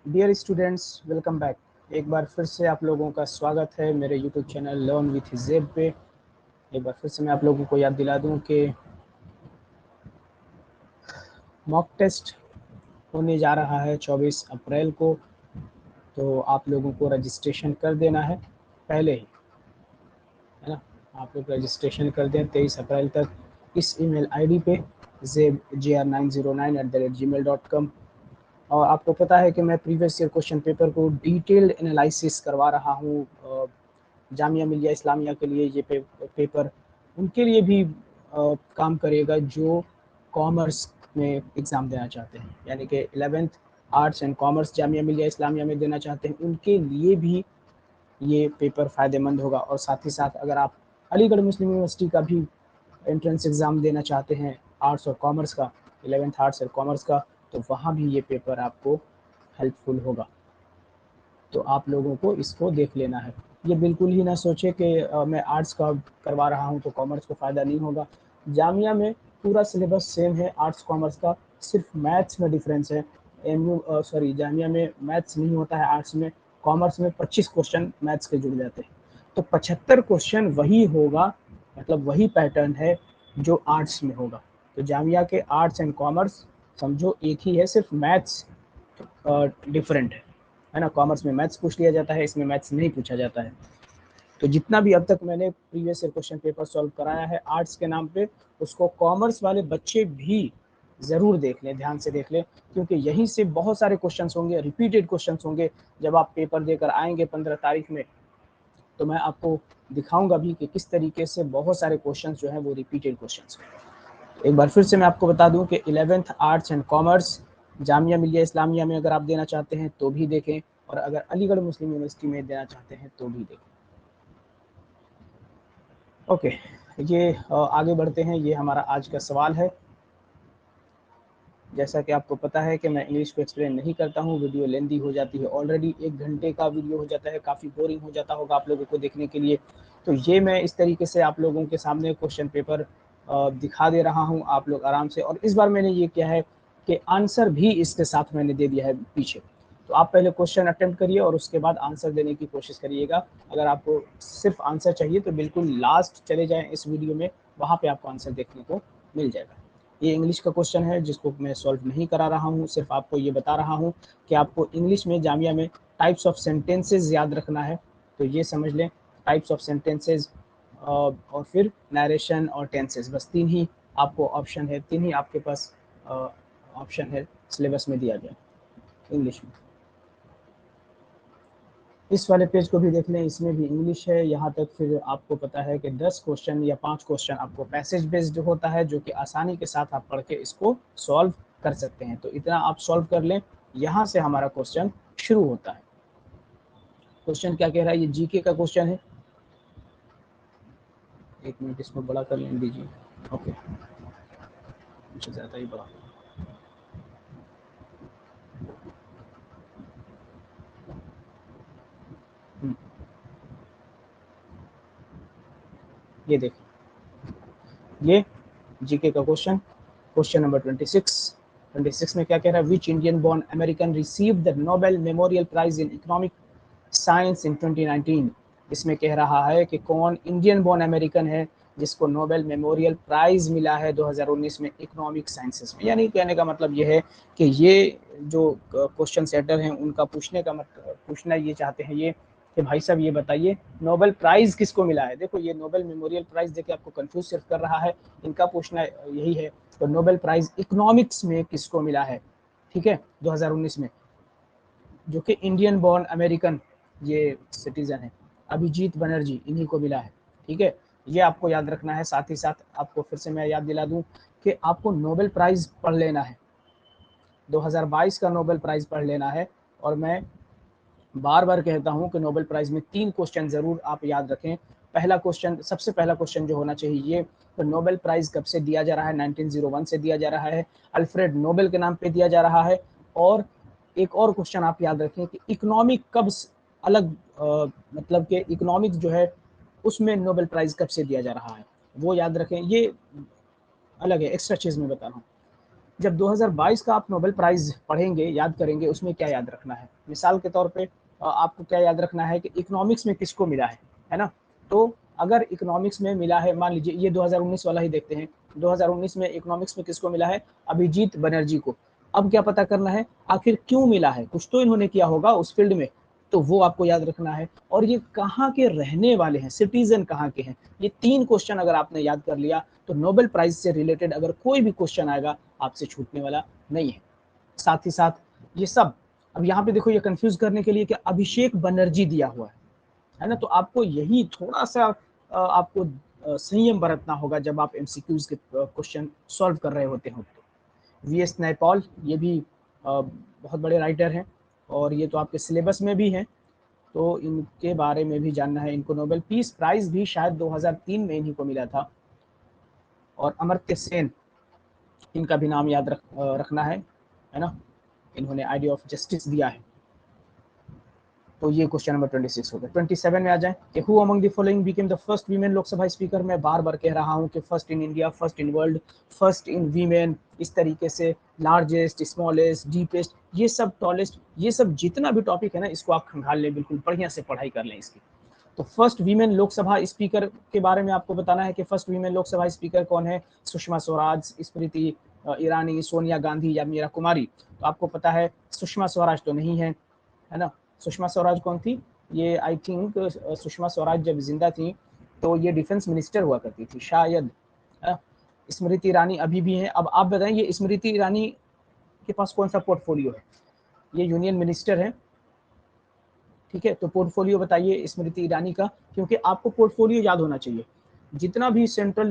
Dear students, welcome back. एक बार फिर से आप लोगों का स्वागत है मेरे यूट्यूब चैनल लर्न विथ जेब पे। एक बार फिर से मैं आप लोगों को याद दिला दूं कि मॉक टेस्ट होने जा रहा है 24 अप्रैल को, तो आप लोगों को रजिस्ट्रेशन कर देना है पहले ही, है ना। आप लोग रजिस्ट्रेशन कर दें 23 अप्रैल तक इस ईमेल आईडी पे zeb909@gmail.com। और आपको पता है कि मैं प्रीवियस ईयर क्वेश्चन पेपर को डिटेल्ड एनालिसिस करवा रहा हूँ। जामिया मिलिया इस्लामिया के लिए ये पेपर उनके लिए भी काम करेगा जो कॉमर्स में एग्ज़ाम देना चाहते हैं, यानी कि 11th arts and commerce Jamia Millia Islamia में देना चाहते हैं, उनके लिए भी ये पेपर फ़ायदेमंद होगा। और साथ ही साथ अगर आप अलीगढ़ मुस्लिम यूनिवर्सिटी का भी एंट्रेंस एग्ज़ाम देना चाहते हैं आर्ट्स और कॉमर्स का, 11th आर्ट्स और कॉमर्स का, तो वहाँ भी ये पेपर आपको हेल्पफुल होगा। तो आप लोगों को इसको देख लेना है। ये बिल्कुल ही ना सोचे कि मैं आर्ट्स का करवा रहा हूँ तो कॉमर्स को फ़ायदा नहीं होगा। जामिया में पूरा सिलेबस सेम है आर्ट्स कॉमर्स का, सिर्फ मैथ्स में डिफरेंस है। जामिया में मैथ्स नहीं होता है आर्ट्स में, कॉमर्स में 25 क्वेश्चन मैथ्स के जुड़ जाते हैं, तो 75 क्वेश्चन वही होगा, मतलब वही पैटर्न है जो आर्ट्स में होगा। तो जामिया के आर्ट्स एंड कॉमर्स समझो एक ही है, सिर्फ मैथ्स डिफरेंट है ना। कॉमर्स में मैथ्स पूछ लिया जाता है, इसमें मैथ्स नहीं पूछा जाता है। तो जितना भी अब तक मैंने previous year question paper solve कराया है आर्ट्स के नाम पे, उसको कॉमर्स वाले बच्चे भी ज़रूर देख लें, ध्यान से देख लें, क्योंकि यहीं से बहुत सारे क्वेश्चंस होंगे, रिपीटेड क्वेश्चंस होंगे। जब आप पेपर देकर आएंगे 15 तारीख में, तो मैं आपको दिखाऊंगा भी कि किस तरीके से बहुत सारे क्वेश्चंस जो हैं वो रिपीटेड क्वेश्चंस हैं। एक बार फिर से मैं आपको बता दूं कि 11th arts and commerce Jamia Millia Islamia में अगर आप देना चाहते हैं तो भी देखें, और अगर अलीगढ़ मुस्लिम यूनिवर्सिटी में देना चाहते हैं तो भी देखें। ओके, ये आगे बढ़ते हैं। ये हमारा आज का सवाल है। जैसा कि आपको पता है कि मैं इंग्लिश को एक्सप्लेन नहीं करता हूँ, वीडियो लेंदी हो जाती है, ऑलरेडी 1 घंटे का वीडियो हो जाता है, काफ़ी बोरिंग हो जाता होगा आप लोगों को देखने के लिए। तो ये मैं इस तरीके से आप लोगों के सामने क्वेश्चन पेपर दिखा दे रहा हूँ, आप लोग आराम से। और इस बार मैंने ये किया है कि आंसर भी इसके साथ मैंने दे दिया है पीछे। तो आप पहले क्वेश्चन अटेम्प्ट करिए और उसके बाद आंसर देने की कोशिश करिएगा। अगर आपको सिर्फ आंसर चाहिए तो बिल्कुल लास्ट चले जाएं इस वीडियो में, वहाँ पे आपको आंसर देखने को मिल जाएगा। ये इंग्लिश का क्वेश्चन है जिसको मैं सॉल्व नहीं करा रहा हूँ, सिर्फ आपको ये बता रहा हूँ कि आपको इंग्लिश में जामिया में टाइप्स ऑफ सेंटेंसेस याद रखना है। तो ये समझ लें, टाइप्स ऑफ सेंटेंसेस और फिर नरेशन और टेंसेस, बस 3 ही आपको ऑप्शन है, 3 ही आपके पास ऑप्शन है सिलेबस में दिया गया इंग्लिश में। इस वाले पेज को भी देख लें, इसमें भी इंग्लिश है यहाँ तक। फिर आपको पता है कि 10 क्वेश्चन या 5 क्वेश्चन आपको पैसेज बेस्ड होता है, जो कि आसानी के साथ आप पढ़ के इसको सॉल्व कर सकते हैं। तो इतना आप सॉल्व कर लें, यहाँ से हमारा क्वेश्चन शुरू होता है। क्वेश्चन क्या कह रहा है, ये जीके का क्वेश्चन है। एक मिनट, इसको बड़ा कर लें दीजिए। ओके, मुझे ज़्यादा ही बड़ा। ये देखिए, ये जीके का क्वेश्चन, क्वेश्चन नंबर 26 में क्या कह रहा है, which Indian born American receive the Nobel memorial prize in economic science in 2019। इसमें कह रहा है कि कौन इंडियन बॉर्न अमेरिकन है जिसको नोबेल मेमोरियल प्राइज मिला है 2019 में इकोनॉमिक साइंसेस में। यानी कहने का मतलब ये है कि ये जो क्वेश्चन सेटर हैं उनका पूछने का मतलब, पूछना ये चाहते हैं ये कि भाई साहब ये बताइए नोबेल प्राइज किसको मिला है। देखो, ये नोबेल मेमोरियल प्राइज देखिए आपको कंफ्यूज सिर्फ कर रहा है, इनका पूछना यही है तो नोबेल प्राइज इकोनॉमिक्स में किसको मिला है, ठीक है, 2019 में, जो कि इंडियन बॉर्न अमेरिकन ये सिटीजन है, अभिजीत बनर्जी, इन्हीं को मिला है, ठीक है। ये आपको याद रखना है। साथ ही साथ आपको फिर से मैं याद दिला दूं कि आपको नोबेल प्राइज पढ़ लेना है, 2022 का नोबेल प्राइज पढ़ लेना है। और मैं बार बार कहता हूं कि नोबेल प्राइज में 3 क्वेश्चन जरूर आप याद रखें। पहला क्वेश्चन, सबसे पहला क्वेश्चन जो होना चाहिए ये, तो नोबेल प्राइज कब से दिया जा रहा है, 1901 से दिया जा रहा है, अल्फ्रेड नोबेल के नाम पे दिया जा रहा है। और एक और क्वेश्चन आप याद रखें कि इकोनॉमिक कब अलग, मतलब कि इकोनॉमिक्स जो है उसमें नोबेल प्राइज कब से दिया जा रहा है, वो याद रखें। ये अलग है, एक्स्ट्रा चीज में बता रहा हूँ। जब 2022 का आप नोबेल प्राइज़ पढ़ेंगे, याद करेंगे, उसमें क्या याद रखना है? मिसाल के तौर पे आपको क्या याद रखना है कि इकोनॉमिक्स में किसको मिला है ना? तो अगर इकोनॉमिक्स में मिला है, मान लीजिए ये 2019 वाला ही देखते हैं, 2019 में इकोनॉमिक्स में किसको मिला है? अभिजीत बनर्जी को। अब क्या पता करना है, आखिर क्यों मिला है? कुछ तो इन्होंने किया होगा उस फील्ड में, तो वो आपको याद रखना है। और ये कहाँ के रहने वाले हैं, सिटीज़न कहाँ के हैं? ये 3 क्वेश्चन अगर आपने याद कर लिया, तो नोबेल प्राइज़ से रिलेटेड अगर कोई भी क्वेश्चन आएगा, आपसे छूटने वाला नहीं है। साथ ही साथ ये सब, अब यहाँ पे देखो, ये कन्फ्यूज़ करने के लिए कि अभिषेक बनर्जी दिया हुआ है ना? तो आपको यही थोड़ा-सा आपको संयम बरतना होगा जब आप एमसीक्यूज़ के क्वेश्चन सॉल्व कर रहे होते हो तो। वीएस नैयपॉल, ये भी बहुत बड़े राइटर हैं और ये तो आपके सिलेबस में भी हैं, तो इनके बारे में भी जानना है। इनको नोबेल पीस प्राइज़ भी शायद 2003 में इन्हीं को मिला था। और अमर्त्य सेन, इनका भी नाम याद रखना है ना? इन्होंने आइडिया ऑफ जस्टिस दिया है। तो ये क्वेश्चन नंबर 26 हो गया। 27 में आ जाएं कि who among the following became the first women Lok Sabha speaker. मैं बार बार कह रहा हूं कि first in India, first in world, first in women, इस तरीके से लार्जेस्ट, स्मॉलेस्ट, डीपेस्ट, ये सब टॉलेस्ट, ये सब जितना भी टॉपिक है ना, इसको आप खंगाल लें, बिल्कुल बढ़िया से पढ़ाई कर लें इसकी। तो फर्स्ट वीमेन लोकसभा स्पीकर के बारे में आपको बताना है कि फर्स्ट वीमेन लोकसभा स्पीकर कौन है? सुषमा स्वराज, स्मृति ईरानी, सोनिया गांधी या मीरा कुमारी। तो आपको पता है सुषमा स्वराज तो नहीं है ना? सुषमा स्वराज कौन थी? ये आई थिंक सुषमा स्वराज जब जिंदा थी तो ये डिफेंस मिनिस्टर हुआ करती थी शायद। स्मृति ईरानी अभी भी हैं। अब आप बताएं, ये स्मृति ईरानी के पास कौन सा पोर्टफोलियो है? ये यूनियन मिनिस्टर है, ठीक है? तो पोर्टफोलियो बताइए स्मृति ईरानी का, क्योंकि आपको पोर्टफोलियो याद होना चाहिए। जितना भी सेंट्रल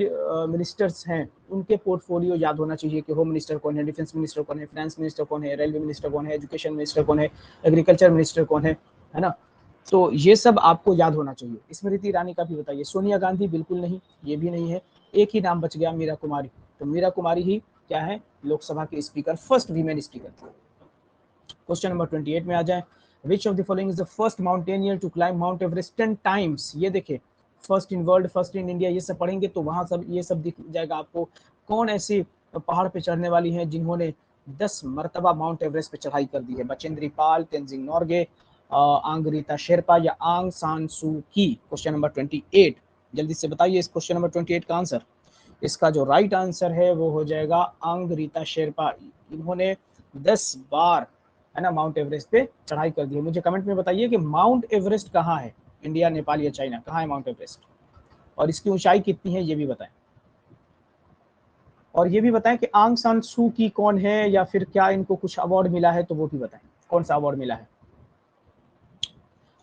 मिनिस्टर्स हैं उनके पोर्टफोलियो याद होना चाहिए कि होम मिनिस्टर कौन है, डिफेंस मिनिस्टर कौन है, फाइनेंस मिनिस्टर कौन है, रेलवे मिनिस्टर कौन है, एजुकेशन मिनिस्टर कौन है, एग्रीकल्चर मिनिस्टर कौन है ना? तो ये सब आपको याद होना चाहिए। स्मृति ईरानी का भी बताइए। सोनिया गांधी बिल्कुल नहीं, ये भी नहीं है। एक ही नाम बच गया, मीरा कुमारी। तो मीरा कुमारी ही क्या है? लोकसभा के स्पीकर, फर्स्ट वीमेन स्पीकर थी। क्वेश्चन नंबर 28 में आ जाए। Which of the following is the first mountaineer to climb Mount Everest 10 times. ये देखिए, first in world, first in India, ये सब पढ़ेंगे तो वहां सब ये सब दिख जाएगा आपको। कौन ऐसी पहाड़ पे चढ़ने वाली हैं जिन्होंने 10 मरतबा माउंट एवरेस्ट पे चढ़ाई कर दी है? बचेंद्री पाल, तेंजिंग नोर्गे, आंग रीता शेरपा या आंग सान सू की। क्वेश्चन नंबर 28, जल्दी से बताइए इस क्वेश्चन नंबर 28 का आंसर। इसका जो राइट आंसर है वो हो जाएगा आंग रीता शेरपा। इन्होंने 10 बार, है ना, माउंट एवरेस्ट पे चढ़ाई कर दी है। मुझे कमेंट में बताइए कि माउंट एवरेस्ट कहाँ है? इंडिया, नेपाल या चाइना, कहाँ है माउंट एवरेस्ट? और इसकी ऊंचाई कितनी है ये भी बताएं। और ये भी बताएं कि आंग सान सू की कौन है, या फिर क्या इनको कुछ अवार्ड मिला है तो वो भी बताएं, कौन सा अवार्ड मिला है।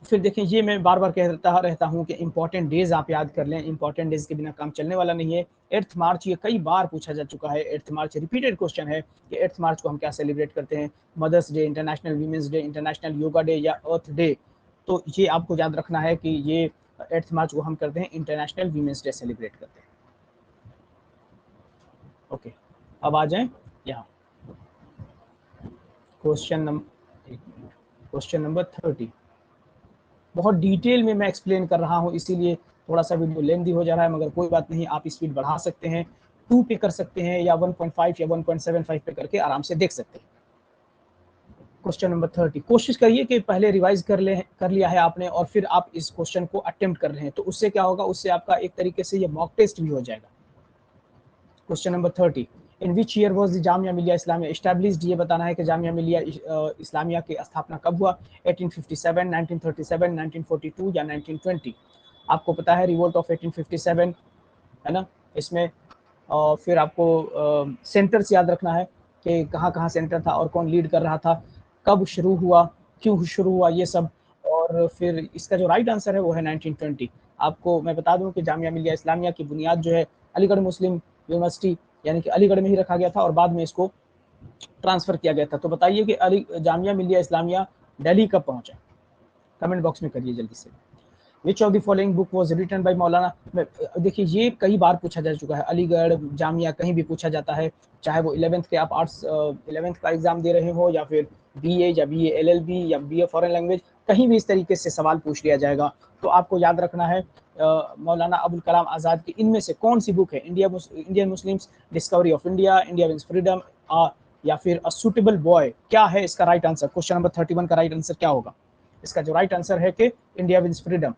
फिर देखें, ये मैं बार बार कहता रहता हूँ कि इंपॉर्टेंट डेज आप याद कर लें। इंपॉर्टेंट डेज के बिना काम चलने वाला नहीं है। 8 मार्च, ये कई बार पूछा जा चुका है। 8 मार्च रिपीटेड क्वेश्चन है कि 8 मार्च को हम क्या सेलिब्रेट करते हैं? Mother's day, international women's day, international yoga day या अर्थ डे। तो ये आपको याद रखना है कि ये 8 मार्च को हम करते हैं इंटरनेशनल वीमेंस डे सेलिब्रेट करते हैं। ओके, अब आ जाएं यहाँ क्वेश्चन नंबर 30। बहुत डिटेल में मैं एक्सप्लेन कर रहा हूँ, इसीलिए थोड़ा सा वीडियो लेंथी हो जा रहा है, मगर कोई बात नहीं, आप स्पीड बढ़ा सकते हैं, 2 पे कर सकते हैं या 1.5 या 1.75 पे करके आराम से देख सकते हैं। क्वेश्चन नंबर 30, कोशिश करिए कि पहले रिवाइज कर लिया है आपने और फिर आप इस क्वेश्चन को अटेम्प्ट कर रहे हैं, तो उससे क्या होगा, उससे आपका एक तरीके से ये मॉक टेस्ट भी हो जाएगा। Question number 30, in which year was the Jamia Millia Islamia established. ये बताना है कि जामिया मिलिया इस्लामिया की स्थापना कब हुआ? 1857, 1937, 1942 या 1920। आपको पता है रिवोल्ट ऑफ 1857, है ना? इसमें फिर आपको सेंटर्स याद रखना है कि कहाँ कहाँ सेंटर था और कौन लीड कर रहा था, कब शुरू हुआ, क्यों शुरू हुआ, ये सब। और फिर इसका जो राइट आंसर है वो है 1920। आपको मैं बता दूं कि जामिया मिलिया इस्लामिया की बुनियाद जो है अलीगढ़ मुस्लिम यूनिवर्सिटी, यानी कि अलीगढ़ में ही रखा गया था और बाद में इसको ट्रांसफर किया गया था। तो बताइए कि जामिया मिलिया इस्लामिया दिल्ली कब पहुंचा? कमेंट बॉक्स में करिए जल्दी से। Which of the following book was written by Maulana. देखिए, ये कई बार पूछा जा चुका है, अलीगढ़, जामिया, कहीं भी पूछा जाता है, चाहे वो 11th के आप आर्ट्स 11th का एग्जाम दे रहे हो या फिर बीए या बीए एलएलबी या बीए फॉरेन लैंग्वेज, कहीं भी इस तरीके से सवाल पूछ लिया जाएगा। तो आपको याद रखना है मौलाना अबुल कलाम आज़ाद की इनमें से कौन सी बुक है? Indian Muslims, discovery of India, India wins freedom, या फिर अ सुटेबल बॉय, क्या है इसका राइट आंसर? क्वेश्चन नंबर 31 का राइट आंसर क्या होगा? इसका जो राइट आंसर है कि इंडिया विंस फ्रीडम।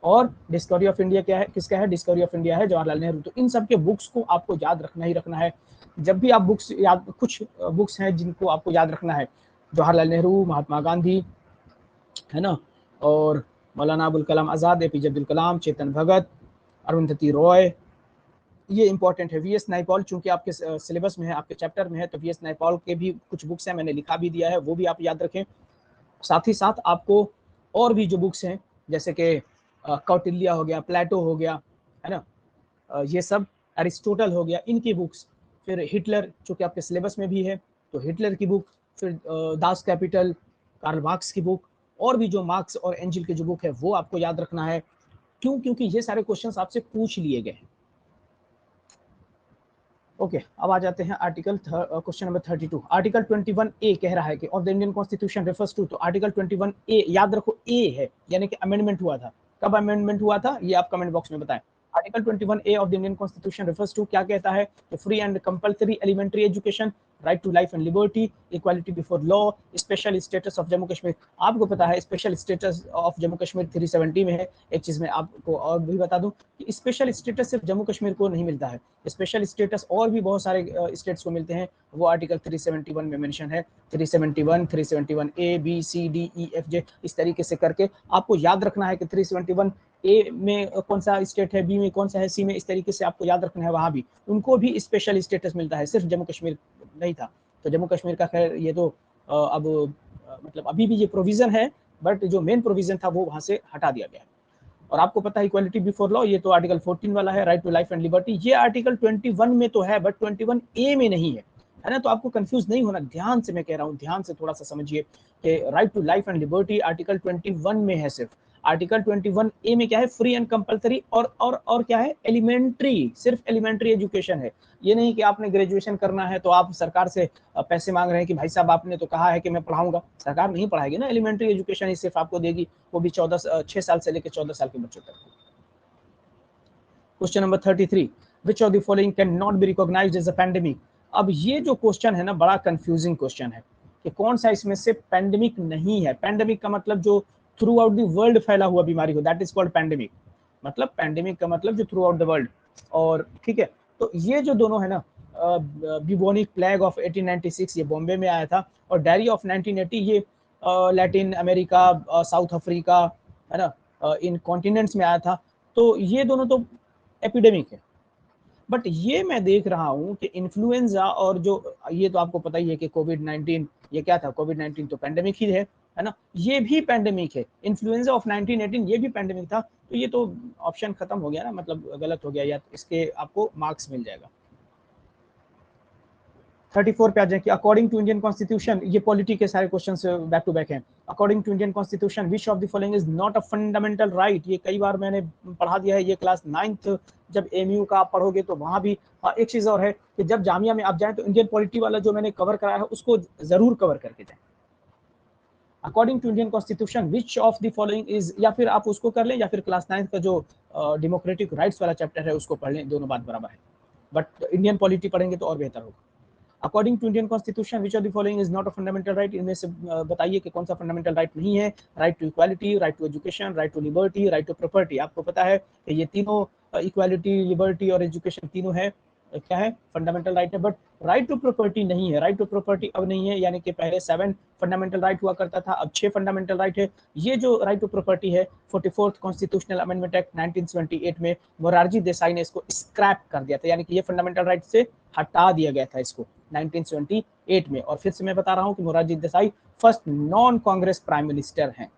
और डिस्कवरी ऑफ इंडिया क्या है, किसका है? डिस्कवरी ऑफ इंडिया है जवाहरलाल नेहरू। तो इन सब के बुक्स को आपको याद रखना ही रखना है। जब भी आप बुक्स याद, कुछ बुक्स हैं जिनको आपको याद रखना है, जवाहरलाल नेहरू, महात्मा गांधी, है ना, और मौलाना अबुल कलाम आज़ाद, एपीजे अब्दुल कलाम, चेतन भगत, अरुंधति रॉय, ये इंपॉर्टेंट है। वीएस नायपॉल चूंकि आपके सिलेबस में है, आपके चैप्टर में है, तो वीएस नायपॉल के भी कुछ बुक्स हैं, मैंने लिखा भी दिया है, वो भी आप याद रखें। साथ ही साथ आपको और भी जो बुक्स हैं, जैसे कि कौटिल्य हो गया, प्लेटो हो गया, है ना, ये सब, एरिस्टोटल हो गया, इनकी बुक्स, फिर हिटलर चूंकि आपके सिलेबस में भी है, तो हिटलर की बुक, फिर दास कैपिटल, कार्ल मार्क्स की बुक, और भी जो मार्क्स और एंजिल की जो बुक है वो आपको याद रखना है। क्यों? क्योंकि ये सारे क्वेश्चंस आपसे पूछ लिए गए हैं। ओके, अब आ जाते हैं article question number 32। Article 21A कह रहा है कि of the Indian constitution refers to, तो आर्टिकल 21A याद रखो, ए है, यानी कि अमेंडमेंट हुआ था। कब अमेंडमेंट हुआ था ये आप कमेंट बॉक्स में बताएं। Article 21A of the Indian constitution refers to क्या कहता है? Free and compulsory elementary education, right to life and liberty, equality before law, special status of Jammu Kashmir. आपको पता है special status of Jammu Kashmir 370 में है। एक चीज मैं आपको और भी बता दूं कि स्पेशल स्टेटस सिर्फ जम्मू कश्मीर को नहीं मिलता है, स्पेशल स्टेटस और भी बहुत सारे स्टेट्स को मिलते हैं, वो आर्टिकल 371 में मेंशन है। 371, 371 A, B, C, D, E, F, जे, इस तरीके से करके आपको याद रखना है कि 371 ए में कौन सा स्टेट है, बी में कौन सा है, सी में, इस तरीके से आपको याद रखना है। वहां भी उनको भी स्पेशल स्टेटस मिलता है, सिर्फ जम्मू कश्मीर नहीं था। तो जम्मू कश्मीर का खैर ये तो अब मतलब अभी भी ये प्रोविजन है, बट जो मेन प्रोविजन था वो वहां से हटा दिया गया है। और आपको पता है इक्वालिटी बिफोर लॉ, ये तो आर्टिकल 14 वाला है, right to life and liberty, ये आर्टिकल 21 में तो है, बट 21A में नहीं है ना। तो आपको कंफ्यूज नहीं होना, ध्यान से मैं कह रहा हूँ, ध्यान से थोड़ा सा समझिए कि right to life and liberty article 21 में है सिर्फ। आर्टिकल 21A में क्या है? फ्री एंड कंपल्सरी, और क्या है? एलिमेंट्री, सिर्फ एलिमेंट्री एजुकेशन है। ये नहीं कि आपने ग्रेजुएशन करना है तो आप सरकार से पैसे मांग रहे हैं कि भाई साहब आपने तो कहा है कि मैं पढ़ाऊंगा। सरकार नहीं पढ़ाएगी ना, एलिमेंट्री एजुकेशन ही सिर्फ आपको देगी, वो भी 6 साल से लेकर 14 साल के बच्चों तक। Question number 33, which of the following can not be recognised as a pandemic. अब ये जो क्वेश्चन है ना, बड़ा कंफ्यूजिंग क्वेश्चन है कि कौन सा इसमें से पैंडेमिक नहीं है। पैंडेमिक का मतलब जो थ्रू आउट द वर्ल्ड फैला हुआ बीमारी हो, दैट इज कॉल्ड पैंडेमिक। मतलब पैंडेमिक का मतलब जो थ्रू आउट द वर्ल्ड। और ठीक है, तो ये जो दोनों है ना, ब्यूबोनिक प्लेग ऑफ 1896 ये बॉम्बे में आया था, और डायरी ऑफ 1980 ये लैटिन अमेरिका, साउथ अफ्रीका, है ना, इन कॉन्टिनेंट्स में आया था। तो ये दोनों तो एपिडेमिक है। बट ये मैं देख रहा हूँ कि इन्फ्लुएंजा और जो, ये तो आपको पता ही है कि कोविड-19, ये क्या था? कोविड-19 तो पैंडेमिक ही है ना, ये भी पैंडेमिक है। इन्फ्लुएंजा ऑफ 1918 ये भी पैंडेमिक था। तो ये तो ऑप्शन खत्म हो गया ना, मतलब गलत हो गया, या इसके आपको मार्क्स मिल जाएगा। 34 पे आ जाए कि अकॉर्डिंग टू इंडियन कॉन्स्टिट्यूशन, ये पॉलिटी के सारे क्वेश्चन बैक टू बैक हैं। According to Indian constitution which of the following is not a fundamental right. ये कई बार मैंने पढ़ा दिया है, ये क्लास 9th जब एमयू का आप पढ़ोगे तो वहां भी। एक चीज और है कि जब जामिया में आप जाए तो इंडियन पॉलिटी वाला जो मैंने कवर कराया है उसको जरूर कवर करके जाए। According to Indian constitution which of the following is, या फिर आप उसको कर लें, या फिर क्लास 9th का जो डेमोक्रेटिक राइट्स वाला चैप्टर है उसको पढ़ लें, दोनों बात बराबर है। बट इंडियन पॉलिटी पढ़ेंगे तो और बेहतर होगा। According to Indian constitution which of the following is not a fundamental right. इनमें से बताइए कि कौन सा फंडामेंटल राइट नहीं है। Right to equality, right to education, right to liberty, right to property. आपको पता है कि ये तीनों, इक्वालिटी, लिबर्टी और एजुकेशन, तीनों है क्या है? फंडामेंटल राइट है। बट राइट टू प्रॉपर्टी नहीं है। राइट टू प्रॉपर्टी अब नहीं है, यानी कि पहले 7 फंडामेंटल राइट हुआ करता था, अब 6 फंडामेंटल राइट है। ये जो राइट टू प्रॉपर्टी है, 44th कॉन्स्टिट्यूशनल अमेंडमेंट एक्ट 1978 में मोरारजी देसाई ने इसको स्क्रैप कर दिया था, यानी कि ये फंडामेंटल राइट से हटा दिया गया था इसको 1978 में। और फिर से मैं बता रहा हूं कि Morarji Desai first non Congress prime minister हैं।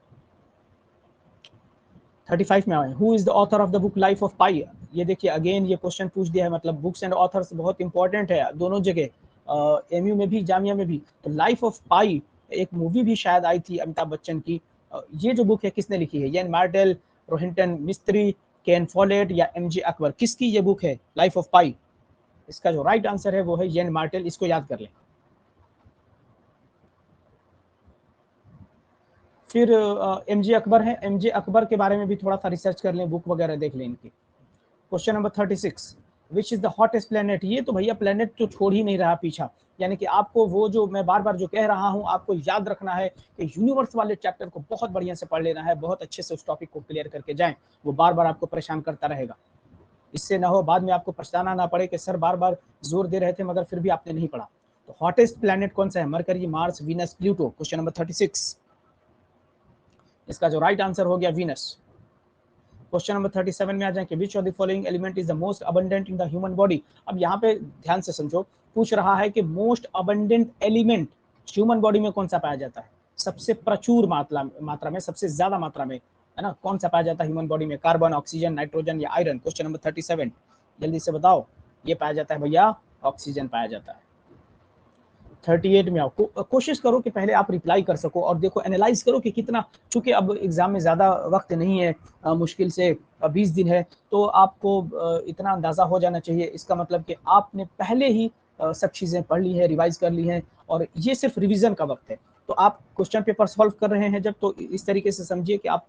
35 में आए, who is the author of the book Life of Pi. ये देखिए अगेन ये क्वेश्चन पूछ दिया है, मतलब बुक्स एंड ऑथर्स बहुत इंपॉर्टेंट है दोनों जगह, एमयू में भी, जामिया में भी। तो लाइफ ऑफ पाई एक मूवी भी शायद आई थी अमिताभ बच्चन की। ये जो बुक है किसने लिखी है? येन मार्टेल, रोहिंटन मिस्त्री, केन फॉलेट या एमजे अकबर, किसकी ये बुक है लाइफ ऑफ पाई? इसका जो राइट आंसर है वो है येन मार्टेल, इसको याद कर लें। फिर एमजे अकबर है, एमजे अकबर के बारे में भी थोड़ा सा रिसर्च कर लें, बुक वगैरह देख लें इनकी। Question number 36, which is the hottest planet, ये तो भैया प्लेनेट तो छोड़ ही नहीं रहा पीछा, यानी कि आपको वो जो मैं बार बार जो कह रहा हूँ आपको याद रखना है कि यूनिवर्स वाले चैप्टर को बहुत बढ़िया से पढ़ लेना है, बहुत अच्छे से उस टॉपिक को क्लियर करके जाएं, वो बार बार आपको परेशान करता रहेगा। इससे ना हो बाद में आपको पछताना ना पड़े कि सर बार बार जोर दे रहे थे मगर फिर भी आपने नहीं पढ़ा। तो हॉटेस्ट प्लेनेट कौन सा है? Mercury, Mars, Venus, Pluto. Question number 36, इसका जो राइट आंसर हो गया वीनस। क्वेश्चन नंबर 37 में आ जाए कि which of the following element is the most abundant in the human body. अब यहाँ पे ध्यान से समझो, पूछ रहा है कि most abundant element human body में कौन सा पाया जाता है, सबसे प्रचुर मात्रा में, सबसे ज्यादा मात्रा में, है ना, कौन सा पाया जाता है ह्यूमन बॉडी में? कार्बन, ऑक्सीजन, नाइट्रोजन या आयरन? क्वेश्चन नंबर 37, जल्दी से बताओ। ये पाया जाता है भैया, ऑक्सीजन पाया जाता है। 38 में आओ, कोशिश करो कि पहले आप रिप्लाई कर सको और देखो एनालाइज करो कि कितना, चूंकि अब एग्जाम में ज़्यादा वक्त नहीं है, मुश्किल से 20 दिन है, तो आपको इतना अंदाज़ा हो जाना चाहिए, इसका मतलब कि आपने पहले ही सब चीज़ें पढ़ ली हैं, रिवाइज कर ली हैं, और ये सिर्फ रिवीजन का वक्त है। तो आप क्वेश्चन पेपर सॉल्व कर रहे हैं जब, तो इस तरीके से समझिए कि आप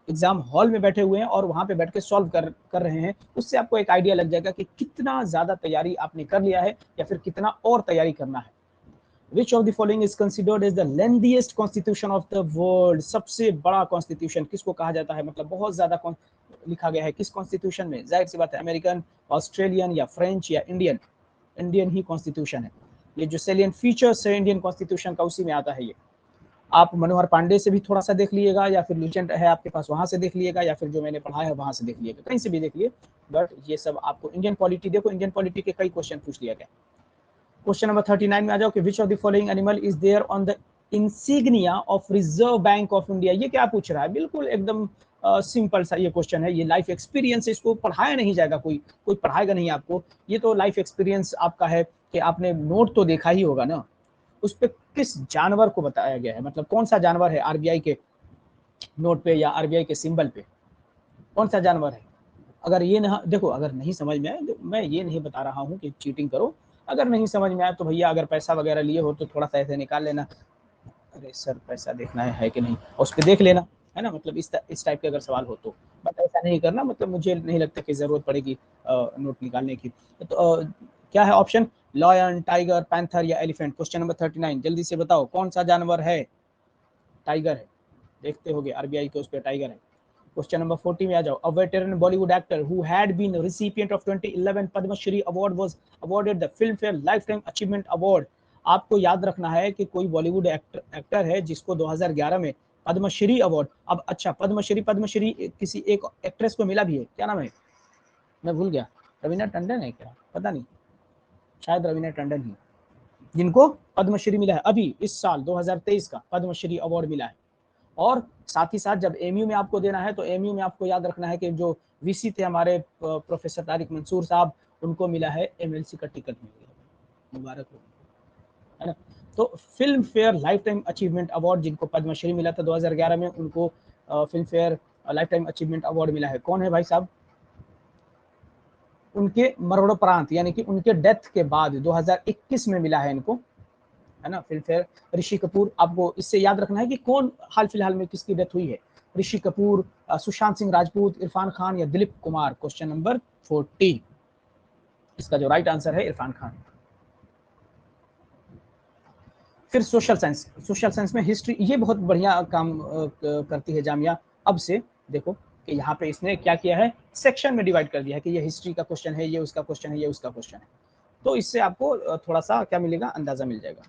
एग्जाम हॉल में बैठे हुए हैं और वहां पे बैठ के सॉल्व कर रहे हैं, उससे आपको एक आइडिया लग जाएगा कि कितना ज्यादा तैयारी आपने कर लिया है या फिर कितना और तैयारी करना है। Which of the following is considered as the lengthiest constitution of the world? सबसे बड़ा कॉन्स्टिट्यूशन किसको कहा जाता है, मतलब बहुत ज्यादा लिखा गया है किस कॉन्स्टिट्यूशन में? जाहिर सी बात है अमेरिकन, ऑस्ट्रेलियन या फ्रेंच या इंडियन? इंडियन ही कॉन्स्टिट्यूशन है। ये जो सेलियन फीचर्स है इंडियन कॉन्स्टिट्यूशन का, उसी में आता है ये। आप मनोहर पांडे से भी थोड़ा सा देख लीजिएगा, या फिर लुसेंट है आपके पास, वहां से देख लीजिएगा, या फिर जो मैंने पढ़ा है वहां से देख लीजिएगा, कहीं से भी देख लिए। बट ये सब आपको इंडियन पॉलिटी, देखो इंडियन पॉलिटी के कई क्वेश्चन पूछ लिया गया। क्वेश्चन नंबर 39 में आ जाओ कि which of the following animal is there on the insignia of reserve bank of India. ये क्या पूछ रहा है? बिल्कुल एकदम सिंपल सा ये क्वेश्चन है, ये लाइफ एक्सपीरियंस, इसको पढ़ाया नहीं जाएगा, कोई पढ़ाएगा नहीं आपको, ये तो लाइफ एक्सपीरियंस आपका है कि आपने नोट तो देखा ही होगा ना, उस पर किस जानवर को बताया गया है, मतलब कौन सा जानवर है आरबीआई के नोट पे या आरबीआई के सिंबल पे, कौन सा जानवर है? अगर ये ना देखो, अगर नहीं समझ में आए तो मैं ये नहीं बता रहा हूँ कि चीटिंग करो, अगर नहीं समझ में आए तो भैया अगर पैसा वगैरह लिए हो तो थोड़ा सा ऐसे निकाल लेना, अरे सर पैसा देखना है कि नहीं, और उस पर देख लेना, है ना, मतलब इस टाइप के अगर सवाल हो तो, बट ऐसा नहीं करना, मतलब मुझे नहीं लगता कि जरूरत पड़ेगी नोट निकालने की। तो क्या है ऑप्शन? लॉयन, टाइगर, पैंथर या एलिफेंट? क्वेश्चन नंबर 39, जल्दी से बताओ कौन सा जानवर है? टाइगर है, देखते होगे आरबीआई के उस पर टाइगर है। क्वेश्चन नंबर 40 में आ जाओ। A veteran Bollywood actor who had been recipient of 2011 Padma Shri award was awarded the Filmfare lifetime achievement award. आपको याद रखना है कि कोई बॉलीवुड एक्टर है जिसको 2011 में पद्मश्री अवार्ड, अब अच्छा पद्मश्री किसी एक एक्ट्रेस को मिला भी है, क्या नाम है, मैं भूल गया, रवीना टंडन है क्या, पता नहीं, शायद रवीना टंडन ही, जिनको पद्मश्री मिला है अभी इस साल 2023 का पद्मश्री अवार्ड मिला है। और साथ ही साथ जब एमयू में आपको देना है तो एमयू में आपको याद रखना है कि जो वीसी थे हमारे प्रोफेसर तारिक मंसूर साहब, उनको मिला है एमएलसी का टिकट मिल गया, मुबारक हो, है ना। तो film fair lifetime achievement award जिनको पद्मश्री मिला था 2011 में, उनको film fair lifetime achievement award मिला है। कौन है भाई साहब? उनके मरणोपरांत, यानी कि उनके डेथ के बाद 2021 में मिला है इनको, है ना, फिल्म फेयर। ऋषि कपूर, आपको इससे याद रखना है कि कौन हाल फिलहाल में किसकी डेथ हुई है, ऋषि कपूर, सुशांत सिंह राजपूत, इरफान खान या दिलीप कुमार? क्वेश्चन नंबर 40, इसका जो राइट आंसर है इरफान खान। फिर सोशल साइंस में हिस्ट्री, ये बहुत बढ़िया काम करती है जामिया। अब से देखो कि यहाँ पे इसने क्या किया है, सेक्शन में डिवाइड कर दिया है कि ये हिस्ट्री का क्वेश्चन है, ये उसका क्वेश्चन है, ये उसका क्वेश्चन है, तो इससे आपको थोड़ा सा क्या मिलेगा, अंदाजा मिल जाएगा।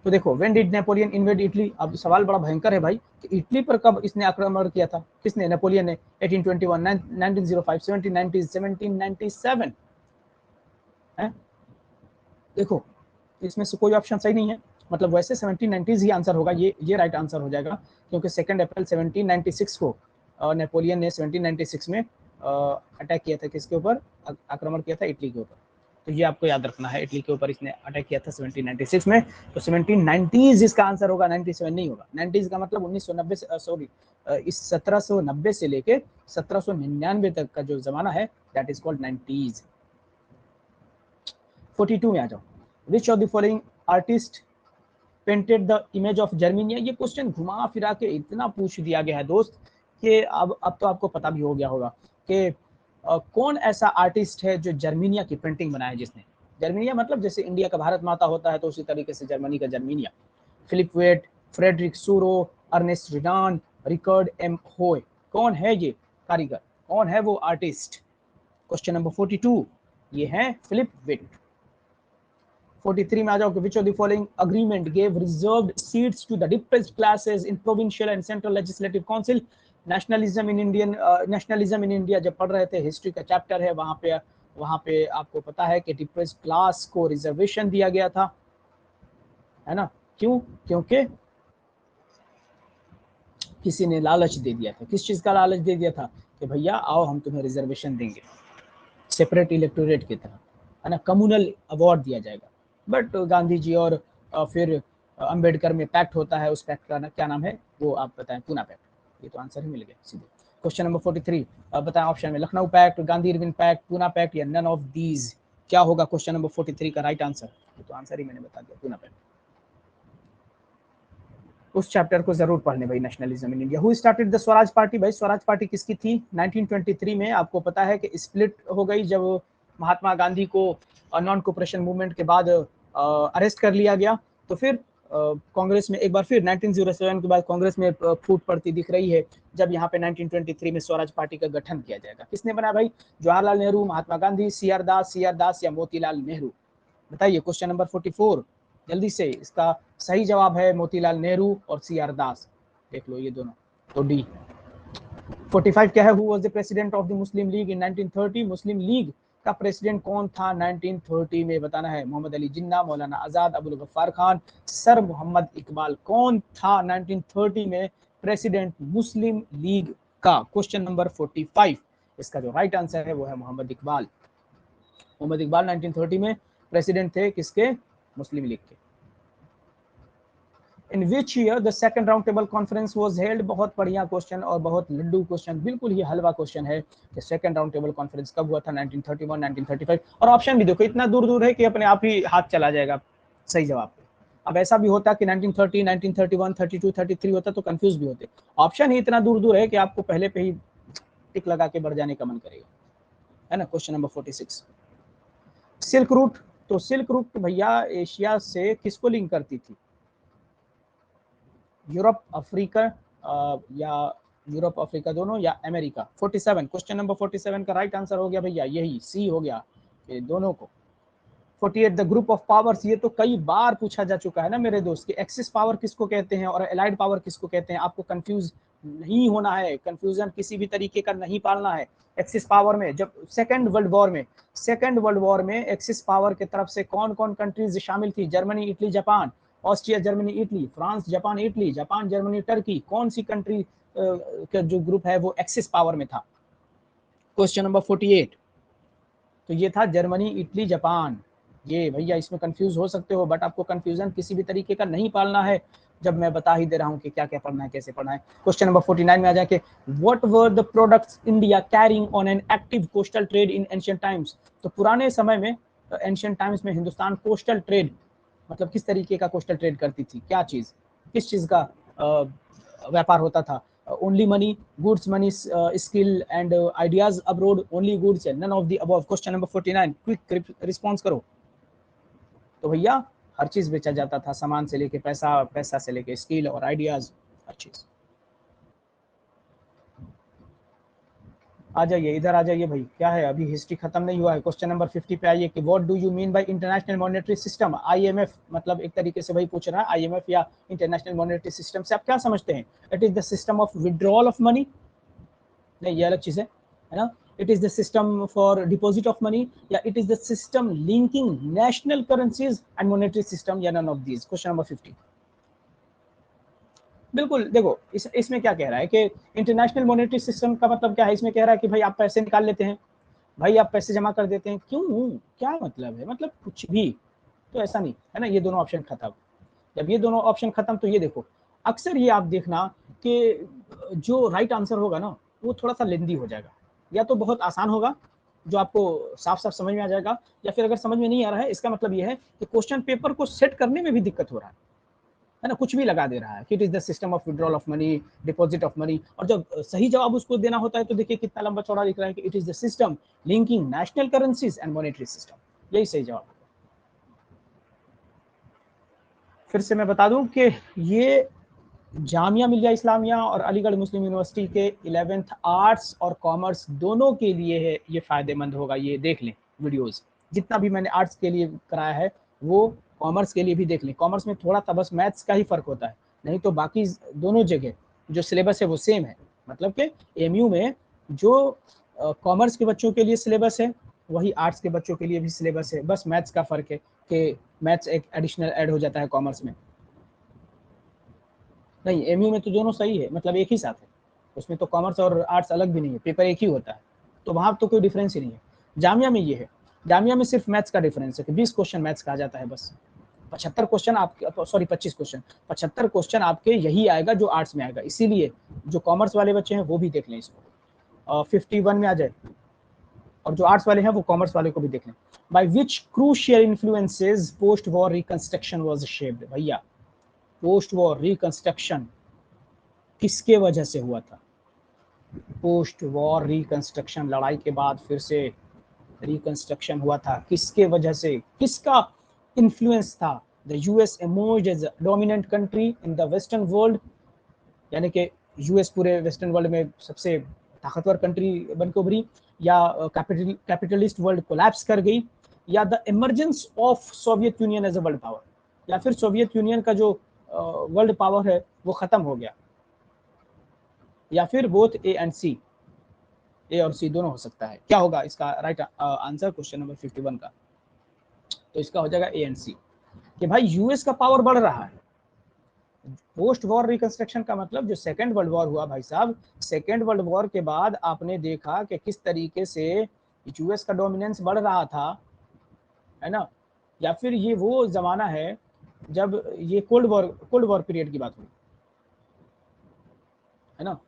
तो देखो, when did Napoleon invade Italy? अब सवाल बड़ा भयंकर है भाई कि इटली पर कब इसने आक्रमण किया था, किसने? नेपोलियन ने। 1821, 1905, 1790, 1797 है। देखो इसमें से कोई ऑप्शन सही नहीं है, मतलब वैसे 1790 ही आंसर होगा, ये राइट आंसर हो जाएगा, क्योंकि 2 अप्रैल 1796 को नेपोलियन ने 1796 में अटैक किया था, किसके ऊपर आक्रमण किया था? इटली के ऊपर। तो ये आपको याद रखना है, इटली के ऊपर इसने अटैक किया था 1796 में। तो 1790 इसका आंसर होगा, 97 नहीं होगा। 90 का मतलब 1990 से, सॉरी, इस 1790 से लेके 1799 तक का जो जमाना है, दैट इज कॉल्ड 90s। 42 में आ जाओ। Which of the following artist painted the image of Germania? ये क्वेश्चन घुमा फिरा के इतना पूछ दिया गया है दोस्त कि अब तो आपको पता भी हो गया होगा कि कौन ऐसा आर्टिस्ट है जो जर्मनिया की पेंटिंग बनाया जिसने, जर्मनिया मतलब जैसे इंडिया का भारत माता होता है तो उसी तरीके से जर्मनी का Germania. Philipp Veit, Frederic Sorrieu, Ernst Renan, Richard M Hoe, कौन है ये कारीगर, कौन है वो आर्टिस्ट। क्वेश्चन नंबर 42 ये है फिलिप वेट। 43 में आ जाओ कि which of the following agreement gave reserved seats to the depressed classes in provincial and central legislative council. Nationalism in India जब पढ़ रहे थे, हिस्ट्री का चैप्टर है, वहां पे आपको पता है कि डिप्रेस्ड क्लास को रिजर्वेशन दिया गया था, है ना। क्यों? क्योंकि किसी ने लालच दे दिया था। किस चीज का लालच दे दिया था कि भैया आओ हम तुम्हें रिजर्वेशन देंगे, सेपरेट इलेक्टोरेट की तरह, है ना, कम्युनल अवार्ड दिया जाएगा। बट गांधी जी और फिर अंबेडकर में पैक्ट होता है, उस पैक्ट का क्या नाम है वो आप बताएं, पूना पैक्ट। ये तो आंसर ही मिल गया सीधे। क्वेश्चन नंबर 43 बताएं ऑप्शन में, Lucknow pact, Gandhi Irwin pact, Poona pact या नन ऑफ दीज, क्या होगा क्वेश्चन नंबर 43 का राइट आंसर। ये तो आंसर ही मैंने बता दिया, पूना पैक्ट। उस चैप्टर को जरूर पढ़ने भाई, nationalism in India. Who started the Swaraj party, भाई स्वराज पार्टी किसकी थी? 1923 में। आपको पता है कि स्प्लिट हो गई जब महात्मा गांधी को नॉन कोऑपरेशन मूवमेंट के बाद अरेस्ट कर लिया गया। तो फिर कांग्रेस में एक बार फिर 1907 के बाद कांग्रेस में फूट पड़ती दिख रही है, जब यहाँ पे 1923 में स्वराज पार्टी का गठन किया जाएगा। किसने बनाया भाई? जवाहरलाल नेहरू, महात्मा गांधी, सी आर दास या मोतीलाल नेहरू। बताइए क्वेश्चन नंबर 44 जल्दी से। इसका सही जवाब है मोतीलाल नेहरू और सी आर दास, देख लो ये दोनों। तो डी। 45 क्या है? Who was the president of the Muslim league in 1930? Muslim league का प्रेसिडेंट कौन था 1930 में? बताना है। मोहम्मद अली जिन्ना, मौलाना आजाद, अबुल गफ्फार खान, सर मोहम्मद इकबाल। कौन था 1930 में प्रेसिडेंट मुस्लिम लीग का? क्वेश्चन नंबर 45 इसका जो राइट आंसर है वो है मोहम्मद इकबाल। मोहम्मद इकबाल 1930 में प्रेसिडेंट थे किसके? मुस्लिम लीग के। In which year the second round table conference was held? बहुत बढ़िया क्वेश्चन और बहुत लड्डू क्वेश्चन, बिल्कुल ही हलवा क्वेश्चन है कि सेकंड राउंड टेबल कॉन्फ्रेंस कब हुआ था? 1931, 1935। और ऑप्शन भी देखो, इतना दूर दूर है कि अपने आप ही हाथ चला जाएगा सही जवाब पे। अब ऐसा भी होता कि 1930, 1931, 32, 33 होता तो कंफ्यूज भी होते। ऑप्शन ही इतना दूर दूर है कि आपको पहले पे ही टिक लगा के बढ़ जाने का मन करेगा, है ना। Question number 46 silk route. तो सिल्क रूट भैया एशिया से किसको लिंक करती थी? यूरोप अफ्रीका या यूरोप अफ्रीका दोनों या अमेरिका? 47 क्वेश्चन नंबर 47 का राइट आंसर हो गया भैया यही सी हो गया, ये दोनों को। 48 द ग्रुप ऑफ पावर्स, ये तो कई बार पूछा जा चुका है ना मेरे दोस्त कि एक्सिस पावर किसको कहते हैं और एलाइड पावर किसको कहते हैं। आपको कंफ्यूज नहीं होना है, कंफ्यूजन किसी भी तरीके का नहीं पालना है। एक्सिस पावर में जब सेकेंड वर्ल्ड वॉर में एक्सिस पावर की तरफ से कौन कौन कंट्रीज शामिल थी? Germany, Italy, Japan. Austria, Germany, Italy, France, Japan, Italy, Japan, Germany, Turkey. कौन सी कंट्री का जो ग्रुप है वो एक्सिस पावर में था? क्वेश्चन नंबर 48 तो ये था जर्मनी, इटली, जापान। ये भैया इसमें कंफ्यूज हो सकते हो, बट आपको कंफ्यूजन किसी भी तरीके का नहीं पालना है, जब मैं बता ही दे रहा हूँ कि क्या क्या पढ़ना है, कैसे पढ़ना है। क्वेश्चन नंबर 49 में आ जाके, what were the products India carrying on an active coastal trade in ancient times? तो पुराने समय में एंशिएंट टाइम्स में हिंदुस्तान कोस्टल ट्रेड मतलब किस तरीके का कोस्टल ट्रेड करती थी? क्या चीज, किस चीज का व्यापार होता था? Only money, goods, money, skill and ideas abroad, only goods, none of the above. Question number 49 quick response करो। तो भैया हर चीज बेचा जाता था, सामान से लेके पैसा, पैसा से लेके स्किल और आइडियाज, हर चीज। आ जाइए इधर, आ जाइए भाई, क्या है अभी हिस्ट्री खत्म नहीं हुआ है। क्वेश्चन नंबर 50 पे आइए कि what do you mean by international monetary system? IMF मतलब एक तरीके से भाई पूछ रहा है आईएमएफ या इंटरनेशनल मॉनेटरी सिस्टम से आप क्या समझते हैं? It is the system of withdrawal of money, नहीं ये अलग चीज है ना। It is the system for deposit of money, या it is the system linking national currencies and monetary system, या none of these? Question number 50। बिल्कुल देखो इसमें क्या कह रहा है कि इंटरनेशनल मॉनेटरी सिस्टम का मतलब क्या है? इसमें कह रहा है कि भाई आप पैसे निकाल लेते हैं, भाई आप पैसे जमा कर देते हैं, क्यों, क्या मतलब है? मतलब कुछ भी, तो ऐसा नहीं है ना। ये दोनों ऑप्शन खत्म। जब ये दोनों ऑप्शन खत्म तो ये देखो, अक्सर ये आप देखना कि जो राइट आंसर होगा ना वो थोड़ा सा लेंदी हो जाएगा, या तो बहुत आसान होगा जो आपको साफ साफ समझ में आ जाएगा, या फिर अगर समझ में नहीं आ रहा है इसका मतलब ये है कि क्वेश्चन पेपर को सेट करने में भी दिक्कत हो रहा है। है ना, कुछ भी लगा दे रहा है कि it is the system of withdrawal of money, deposit of money, और जब सही जवाब उसको देना होता है तो देखिए कितना लंबा चौड़ा लिख रहा है कि it is the system linking national currencies and monetary system. यही सही जवाब है। फिर से मैं बता दूं कि ये जामिया मिलिया इस्लामिया और अलीगढ़ मुस्लिम यूनिवर्सिटी के 11th आर्ट्स और कॉमर्स दोनों के लिए है, ये फायदेमंद होगा। ये देख लें वीडियोस, जितना भी मैंने आर्ट्स के लिए कराया है वो कॉमर्स के लिए भी देख लें। कॉमर्स में थोड़ा सा बस मैथ्स का ही फर्क होता है, नहीं तो बाकी दोनों जगह जो सिलेबस है वो सेम है। मतलब कि एमयू में जो कॉमर्स के बच्चों के लिए सिलेबस है वही आर्ट्स के बच्चों के लिए भी सिलेबस है, बस मैथ्स का फर्क है कि मैथ्स एक एडिशनल ऐड हो जाता है कॉमर्स में। नहीं, एमयू में तो दोनों सही है, मतलब एक ही साथ है, उसमें तो कॉमर्स और आर्ट्स अलग भी नहीं है, पेपर एक ही होता है, तो वहाँ तो कोई डिफरेंस ही नहीं है। जामिया में ये है, जामिया में सिर्फ मैथ्स का डिफरेंस है कि 20 क्वेश्चन मैथ्स का आ जाता है बस। 75 क्वेश्चन आपके, सॉरी 25 क्वेश्चन, 75 क्वेश्चन आपके यही आएगा जो आर्ट्स में आएगा, इसीलिए जो कॉमर्स वाले बच्चे हैं वो भी देख लें इसको। 51 में आ जाए, और जो आर्ट्स वाले हैं वो कॉमर्स वाले को भी देख लें। By which crucial influences post war reconstruction was shaped. भैया पोस्ट वॉर रिकंस्ट्रक्शन किसके वजह से हुआ था? पोस्ट वॉर रिकंस्ट्रक्शन, लड़ाई के बाद फिर से रिकंस्ट्रक्शन हुआ था, किसके वजह से, किसका इन्फ्लुएंस था? The US emerged as a dominant country in the western world, यानी कि यूएस पूरे वेस्टर्न वर्ल्ड में सबसे ताकतवर कंट्री बनकर उभरी, या कैपिटलिस्ट वर्ल्ड कोलैप्स कर गई, या the emergence of Soviet Union as a world power, या फिर सोवियत यूनियन का जो वर्ल्ड पावर है वो खत्म हो गया, या फिर बोथ ए एंड सी, ए और सी दोनों हो सकता है। क्या होगा इसका राइट आंसर क्वेश्चन नंबर 51 का? तो इसका हो जाएगा ए एंड सी, कि भाई यूएस का पावर बढ़ रहा है। पोस्ट वॉर रिकंस्ट्रक्शन का मतलब जो सेकेंड वर्ल्ड वॉर हुआ भाई साहब, सेकेंड वर्ल्ड वॉर के बाद आपने देखा कि किस तरीके से यूएस का डोमिनेंस बढ़ रहा था, है ना। या फिर ये वो जमाना है जब ये कोल्ड वॉर पीरियड की बात हुई, है ना।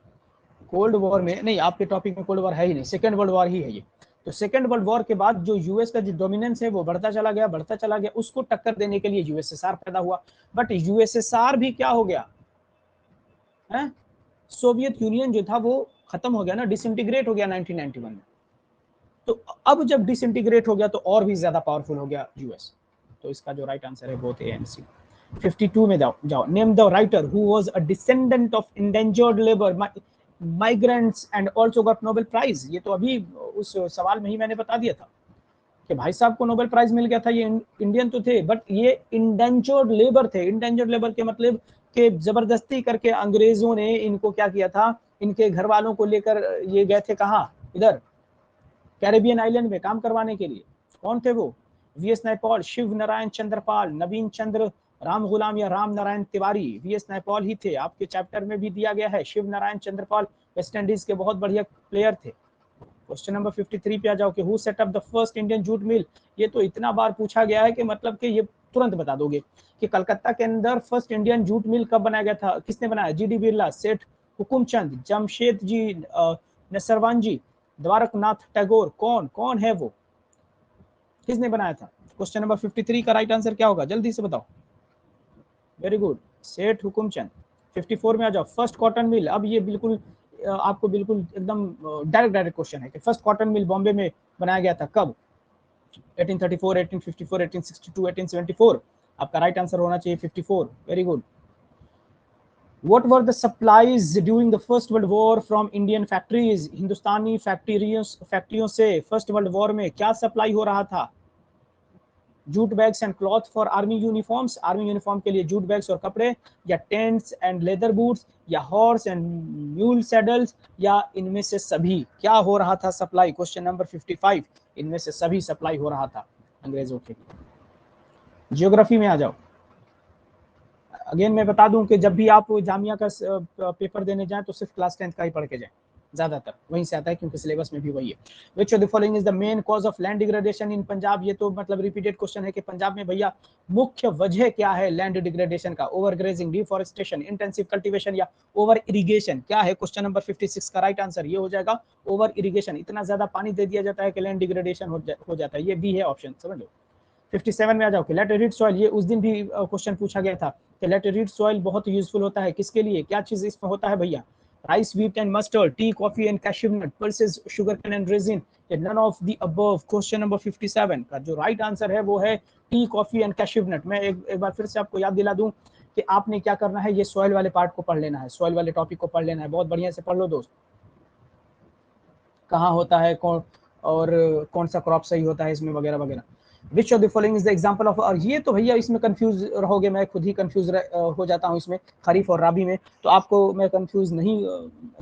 कोल्ड वॉर में नहीं, आपके टॉपिक में कोल्ड वॉर है ही नहीं, सेकेंड वर्ल्ड वॉर ही है ये। तो सेकेंड वर्ल्ड वॉर के बाद जो यूएस का जो डोमिनेंस है वो बढ़ता चला गया, बढ़ता चला गया, उसको टक्कर देने के लिए यूएसएसआर पैदा हुआ। बट यूएसएसआर भी क्या हो गया है, सोवियत यूनियन जो था वो खत्म हो गया ना, डिसइंटीग्रेट हो गया 1991 में। तो अब जब डिसइंटीग्रेट हो गया तो और भी ज्यादा पावरफुल हो गया यूएस। तो इसका जो राइट आंसर है बोथ ए एंड सी। 52 में जाओ, name the writer who was a descendant of indentured labour migrants and also got Nobel prize. ये तो अभी उस सवाल में ही मैंने बता दिया था कि भाई साहब को नोबेल प्राइज मिल गया था। ये इंडियन तो थे बट ये इंडेंजर्ड लेबर थे। इंडेंजर्ड लेबर के मतलब कि जबरदस्ती करके अंग्रेजों ने इनको क्या किया था, इनके घर वालों को लेकर ये गए थे कहाँ, इधर कैरेबियन आइलैंड में काम करवाने के लिए। कौन थे वो? वी एस नायपॉल, शिव नारायण चंद्रपाल, नवीन चंद्र राम गुलाम या राम नारायण तिवारी। वी एस नायपॉल ही थे, आपके चैप्टर में भी दिया गया है। शिव नारायण चंद्रपाल वेस्ट इंडीज के बहुत बढ़िया प्लेयर थे। क्वेश्चन नंबर 53 पे आ जाओ कि who set up the first Indian jute mill. ये तो इतना बार पूछा गया है कि मतलब कि ये तुरंत बता दोगे कि कलकत्ता के अंदर फर्स्ट इंडियन जूट मिल कब बनाया गया था, किसने बनाया? जीडी बिरला, सेठ हुकुमचंद, जमशेद जी नसरवान जी, द्वारकनाथ टैगोर। कौन कौन है वो, किसने बनाया था? क्वेश्चन नंबर 53 का राइट आंसर क्या होगा, जल्दी से बताओ। वेरी गुड, सेठ हुकुमचंद। 54 में आ जाओ, फर्स्ट कॉटन मिल। अब ये बिल्कुल आपको बिल्कुल एकदम डायरेक्ट क्वेश्चन है कि फर्स्ट कॉटन मिल बॉम्बे में बनाया गया था कब? 1834, 1854, 1862, 1874। आपका राइट आंसर होना चाहिए 54। Very good. What were the supplies during the First World War from Indian factories? हिंदुस्तानी फैक्ट्रियों से फर्स्ट वर्ल्ड वॉर में क्या सप्लाई हो रहा था? Jute bags and cloth for army uniforms, army uniform के लिए जूट बैग्स और कपड़े, या टेंट्स एंड लेदर बूट्स, या हॉर्स एंड म्यूल सैडल्स, या इनमें से सभी क्या हो रहा था सप्लाई? क्वेश्चन नंबर 55, इनमें से सभी सप्लाई हो रहा था अंग्रेजों के लिए। जियोग्राफी में आ जाओ। अगेन मैं बता दूं कि जब भी आप जामिया का पेपर देने जाएं तो सिर्फ क्लास 10th का ही पढ़ के जाएं, ज्यादातर वहीं से आता है क्योंकि सिलेबस में भी वही है। विच of the following is the main cause of land degradation इन पंजाब? ये तो मतलब रिपीटेड क्वेश्चन है कि पंजाब में भैया मुख्य वजह क्या है लैंड डिग्रेडेशन का? Over grazing, deforestation, intensive cultivation, या ओवर इरिगेशन? क्या है क्वेश्चन नंबर 56 का राइट आंसर? ये हो जाएगा ओवर इरिगेशन। इतना ज्यादा पानी दे दिया जाता है कि लैंड डिग्रेडेशन हो जाता है। ये बी है ऑप्शन, समझ लो। 57 में आ जाओ कि लेट रिच सॉइल। ये उस दिन भी क्वेश्चन पूछा गया था लैटेराइट सॉइल बहुत यूजफुल होता है किसके लिए, क्या चीज इसमें होता है भैया, rice, wheat and mustard, tea, coffee and cashew nut, pulses, sugar cane and raisin, none of the above. Question number 57 का जो राइट आंसर है वो है tea, coffee and cashew nut. मैं एक बार फिर से आपको याद दिला दूं कि आपने क्या करना है, ये सॉइल वाले पार्ट को पढ़ लेना है, सॉइल वाले टॉपिक को पढ़ लेना है, बहुत बढ़िया से पढ़ लो दोस्त, कहाँ होता है कौन और कौन सा क्रॉप सही होता है इसमें वगैरह वगैरह। विच of the following is the example of, और ये तो भैया इसमें कंफ्यूज रहोगे, मैं खुद ही कंफ्यूज हो जाता हूँ इसमें खरीफ और राबी में, तो आपको मैं कंफ्यूज नहीं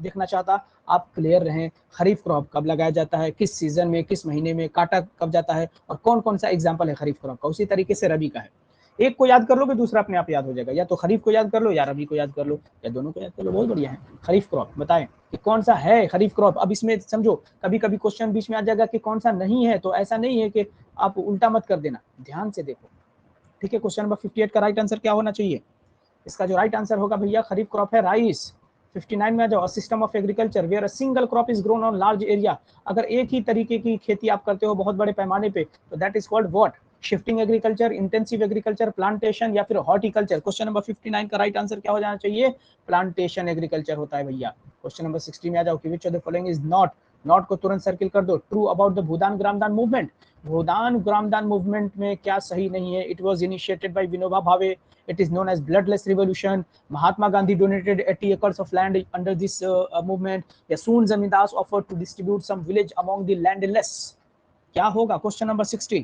देखना चाहता, आप क्लियर रहें। खरीफ क्रॉप कब लगाया जाता है, किस सीजन में, किस महीने में, काटा कब जाता है, और कौन कौन सा एग्जाम्पल है खरीफ क्रॉप का, उसी तरीके से रबी का है। एक को याद कर लो कि दूसरा अपने आप याद हो जाएगा, या तो खरीफ को याद कर लो या रबी को याद कर लो या दोनों को याद कर लो, बहुत बढ़िया है। खरीफ क्रॉप बताएं कि कौन सा है खरीफ क्रॉप। अब इसमें समझो कभी कभी क्वेश्चन बीच में आ जाएगा कि कौन सा नहीं है, तो ऐसा नहीं है कि आप उल्टा मत कर देना, ध्यान से देखो, ठीक है। क्वेश्चन नंबर 58 का राइट आंसर क्या होना चाहिए, इसका जो राइट आंसर होगा भैया खरीफ क्रॉप है राइस। 59 में आ जाओ, system of agriculture where a single crop is grown on large area, अगर एक ही तरीके की खेती आप करते हो बहुत बड़े पैमाने पे, तो that is called what, shifting agriculture, intensive agriculture, plantation या फिर हॉर्टिकल्चर। क्वेश्चन नंबर 59 का राइट आंसर क्या हो जाना चाहिए, प्लांटेशन एग्रीकल्चर होता है भैया। क्वेश्चन नंबर 60 में आ जाओ कि which of the following is not, not को तुरंत सर्किल कर दो, true about the Bhoodan Gramdan movement. Bhoodan Gramdan movement में क्या सही नहीं है, it was initiated by Vinoba Bhave, it is known as bloodless revolution, Mahatma Gandhi donated 80 acres of land under this movement, या soon zamindars offered to distribute some village among the landless। क्या होगा question number 60,